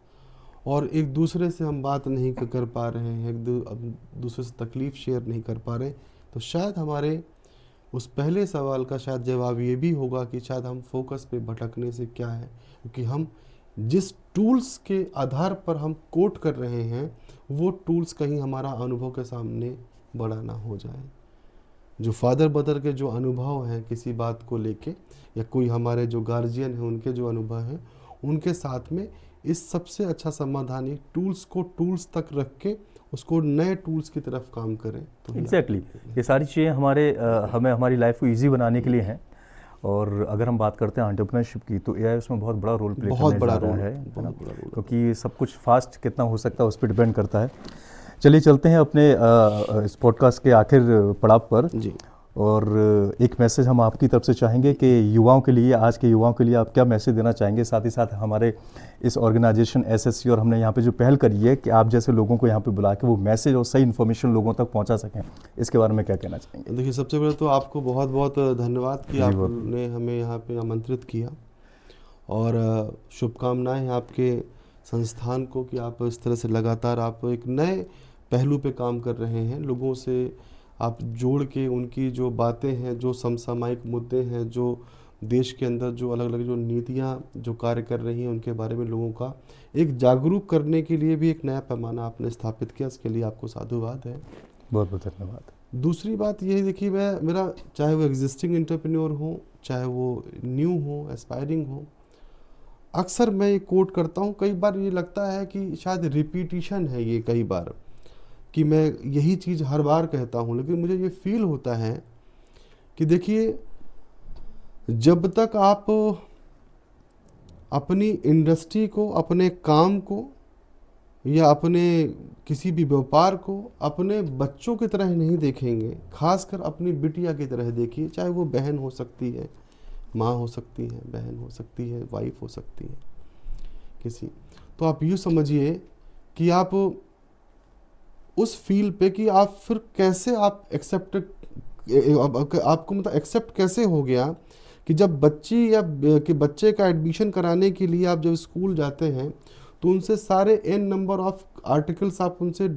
और एक दूसरे से हम बात नहीं कर पा रहे हैं, एक दूसरे से तकलीफ़ शेयर नहीं कर पा रहे। तो शायद हमारे उस पहले सवाल का शायद जवाब ये भी होगा कि शायद हम फोकस पे भटकने से क्या है, क्योंकि हम जिस टूल्स के आधार पर हम कोट कर रहे हैं वो टूल्स कहीं हमारा अनुभव के सामने बड़ा ना हो जाए। जो फादर मदर के जो अनुभव हैं किसी बात को लेके, या कोई हमारे जो गार्जियन हैं उनके जो अनुभव हैं, उनके साथ में इस सबसे अच्छा समाधान है टूल्स को टूल्स तक रख के उसको नए टूल्स की तरफ काम करें। तो एग्जैक्टली ये सारी चीज़ें हमें हमारी लाइफ को ईजी बनाने के लिए हैं। और अगर हम बात करते हैं एंटरप्रेन्योरशिप की, तो एआई उसमें बहुत बड़ा रोल प्ले करने जा रहा है ना, क्योंकि सब कुछ फास्ट कितना हो सकता है उस पर डिपेंड करता है। चलिए चलते हैं अपने इस पॉडकास्ट के आखिर पड़ाव पर जी। और एक मैसेज हम आपकी तरफ से चाहेंगे कि युवाओं के लिए, आज के युवाओं के लिए आप क्या मैसेज देना चाहेंगे, साथ ही साथ हमारे इस ऑर्गेनाइजेशन एसएससी और हमने यहाँ पे जो पहल करी है कि आप जैसे लोगों को यहाँ पे बुला के वो मैसेज और सही इन्फॉर्मेशन लोगों तक पहुँचा सकें, इसके बारे में क्या कहना चाहेंगे? देखिए सबसे पहले तो आपको बहुत बहुत धन्यवाद कि आपने हमें यहाँ पे आमंत्रित किया, और शुभकामनाएं हैं आपके संस्थान को कि आप इस तरह से लगातार आप एक नए पहलू पे काम कर रहे हैं, लोगों से आप जोड़ के उनकी जो बातें हैं, जो समसामयिक मुद्दे हैं, जो देश के अंदर जो अलग अलग जो नीतियाँ जो कार्य कर रही हैं उनके बारे में लोगों का एक जागरूक करने के लिए भी एक नया पैमाना आपने स्थापित किया, इसके लिए आपको साधुवाद है। बहुत बहुत धन्यवाद। दूसरी बात ये देखिए, मेरा चाहे वो एग्जिस्टिंग एंटरप्रेन्योर हो, चाहे वो न्यू हो, एस्पायरिंग हो, अक्सर मैं ये कोट करता हूँ, कई बार ये लगता है कि शायद रिपीटिशन है ये कई बार कि मैं यही चीज़ हर बार कहता हूँ, लेकिन मुझे ये फील होता है कि देखिए जब तक आप अपनी इंडस्ट्री को, अपने काम को, या अपने किसी भी व्यापार को अपने बच्चों की तरह नहीं देखेंगे, खासकर अपनी बिटिया की तरह देखिए, चाहे वो बहन हो सकती है, माँ हो सकती है, बहन हो सकती है, वाइफ हो सकती है किसी, तो आप यूँ समझिए कि आप उस फील पे कि आप फिर कैसे आप एक्सेप्ट, आपको मतलब एक्सेप्ट कैसे हो गया कि जब बच्ची या कि बच्चे का एडमिशन कराने के लिए आप जब स्कूल जाते हैं तो उनसे सारे n नंबर ऑफ आर्टिकल्स आप उनसे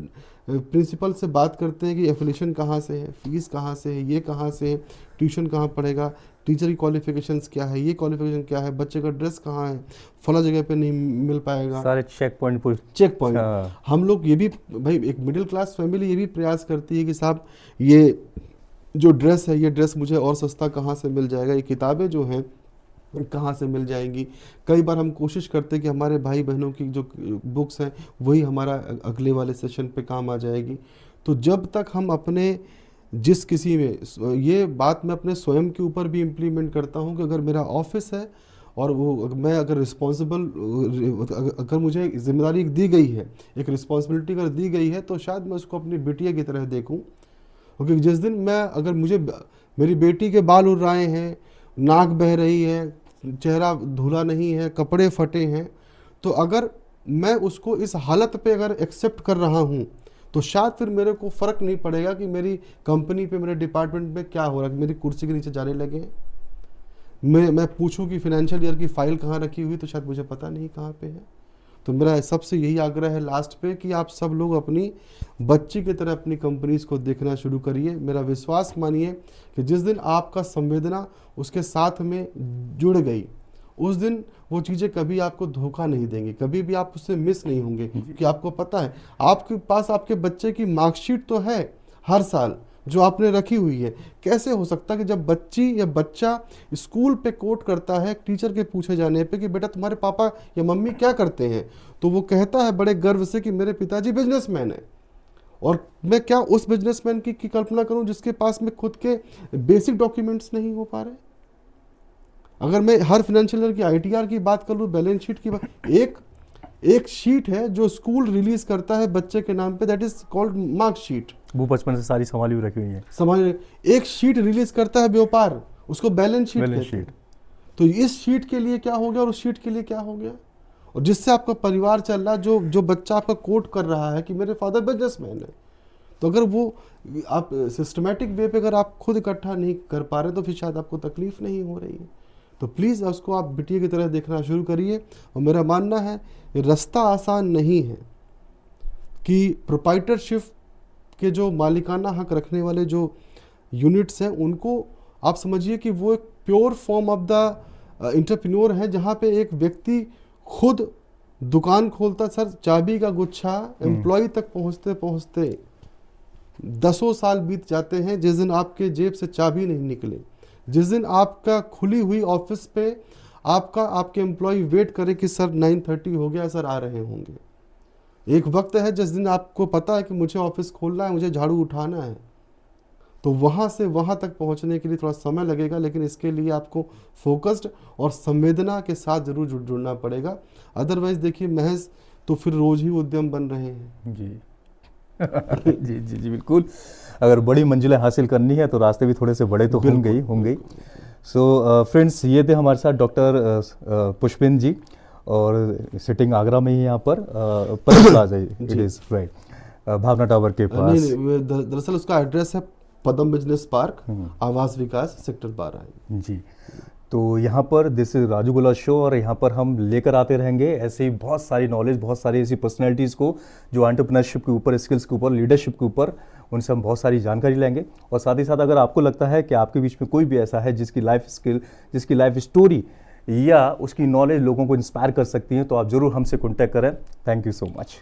प्रिंसिपल से बात करते हैं कि एफिलिएशन कहाँ से है, फीस कहाँ से है, ये कहाँ से है, ट्यूशन कहाँ पड़ेगा, टीचर की क्वालिफिकेशंस क्या है, ये क्वालिफिकेशन क्या है, बच्चे का ड्रेस कहाँ है, फला जगह पे नहीं मिल पाएगा, सारे चेक पॉइंट। हम लोग ये भी भाई एक मिडिल क्लास फैमिली ये भी प्रयास करती है कि साहब ये जो ड्रेस है, ये ड्रेस मुझे और सस्ता कहाँ से मिल जाएगा, ये किताबें जो हैं कहाँ से मिल जाएंगी। कई बार हम कोशिश करते हैं कि हमारे भाई बहनों की जो बुक्स हैं वही हमारा अगले वाले सेशन पे काम आ जाएगी। तो जब तक हम अपने जिस किसी में, ये बात मैं अपने स्वयं के ऊपर भी इम्प्लीमेंट करता हूँ कि अगर मेरा ऑफिस है और वो मैं अगर रिस्पॉन्सिबल, अगर मुझे जिम्मेदारी दी गई है, एक रिस्पॉन्सिबिलिटी अगर दी गई है, तो शायद मैं उसको अपनी बिटिया की तरह देखूँ। क्योंकि जिस दिन मैं, अगर मुझे मेरी बेटी के बाल उड़ रहे हैं, नाक बह रही है, चेहरा धुला नहीं है, कपड़े फटे हैं, तो अगर मैं उसको इस हालत पे अगर एक्सेप्ट कर रहा हूँ, तो शायद फिर मेरे को फ़र्क नहीं पड़ेगा कि मेरी कंपनी पे, मेरे डिपार्टमेंट में क्या हो रहा है, मेरी कुर्सी के नीचे जाने लगे हैं। मैं पूछूं कि फाइनेंशियल ईयर की फाइल कहाँ रखी हुई, तो शायद मुझे पता नहीं कहाँ पे है। तो मेरा सबसे यही आग्रह है लास्ट पे कि आप सब लोग अपनी बच्ची की तरह अपनी कंपनीज को देखना शुरू करिए। मेरा विश्वास मानिए कि जिस दिन आपका संवेदना उसके साथ में जुड़ गई, उस दिन वो चीज़ें कभी आपको धोखा नहीं देंगी, कभी भी आप उससे मिस नहीं होंगे। कि आपको पता है आपके पास आपके बच्चे की मार्कशीट तो है हर साल जो आपने रखी हुई है। कैसे हो सकता है कि जब बच्ची या बच्चा स्कूल पे कोट करता है टीचर के पूछे जाने पे कि बेटा तुम्हारे पापा या मम्मी क्या करते हैं, तो वो कहता है बड़े गर्व से कि मेरे पिताजी बिजनेसमैन हैं। और मैं क्या उस बिजनेसमैन की कल्पना करूं जिसके पास में खुद के बेसिक डॉक्यूमेंट्स नहीं हो पा रहे। अगर मैं हर फाइनेंशियल ईयर की ITR की बात कर लूँ, बैलेंस शीट की बात, एक शीट है जो स्कूल रिलीज करता है बच्चे के नाम पे, that is called mark sheet. वो बचपन से सारी संभाली हुई रखी हुई है। समझ, एक शीट रिलीज करता है व्यापार, उसको बैलेंस शीट कहते हैं। तो इस शीट के लिए क्या हो गया और उस शीट के लिए क्या हो गया, और जिससे आपका परिवार चल रहा है, जो बच्चा आपका कोट कर रहा है कि मेरे फादर बिजनेसमैन है, तो अगर वो आप सिस्टमेटिक वे पे अगर आप खुद इकट्ठा नहीं कर पा रहे, तो फिर शायद आपको तकलीफ नहीं हो रही है। तो प्लीज़ उसको आप बिटिया की तरह देखना शुरू करिए। और मेरा मानना है ये रास्ता आसान नहीं है कि प्रोप्राइटरशिप के जो मालिकाना हक रखने वाले जो यूनिट्स हैं, उनको आप समझिए कि वो एक pure form of the entrepreneur है, जहाँ पे एक व्यक्ति खुद दुकान खोलता, सर चाबी का गुच्छा एम्प्लॉय तक पहुँचते पहुँचते 10 साल बीत जाते हैं, जिस दिन आपके जेब से चाबी नहीं निकले, जिस दिन आपका खुली हुई ऑफिस पे आपके एम्प्लॉय वेट करे कि सर 9:30 हो गया, सर आ रहे होंगे। एक वक्त है जिस दिन आपको पता है कि मुझे ऑफिस खोलना है, मुझे झाड़ू उठाना है, तो वहाँ से वहाँ तक पहुँचने के लिए थोड़ा समय लगेगा, लेकिन इसके लिए आपको फोकस्ड और संवेदना के साथ जरूर जुड़ना पड़ेगा। अदरवाइज देखिए महज तो फिर रोज ही उद्यम बन रहे हैं। जी जी जी जी बिल्कुल। अगर बड़ी मंजिलें हासिल करनी है तो रास्ते भी थोड़े से बड़े तो होंगे ही। सो फ्रेंड्स, ये थे हमारे साथ डॉक्टर पुष्पेंद्र जी, और सिटिंग आगरा में ही यहाँ पर plaza, it is right, Bhavna tower के पास। नहीं, दरअसल उसका एड्रेस है पदम बिजनेस पार्क, आवास विकास, सेक्टर 12 जी। तो यहाँ पर दिस इज राजू गुला शो, और यहाँ पर हम लेकर आते रहेंगे ऐसे ही बहुत सारी नॉलेज, बहुत सारी ऐसी पर्सनैलिटीज़ को जो एंटरप्रेन्योरशिप के ऊपर, स्किल्स के ऊपर, लीडरशिप के ऊपर, उनसे हम बहुत सारी जानकारी लेंगे। और साथ ही साथ अगर आपको लगता है कि आपके बीच में कोई भी ऐसा है जिसकी लाइफ स्किल, जिसकी लाइफ स्टोरी या उसकी नॉलेज लोगों को इंस्पायर कर सकती है, तो आप ज़रूर हमसे कॉन्टैक्ट करें। Thank you so much.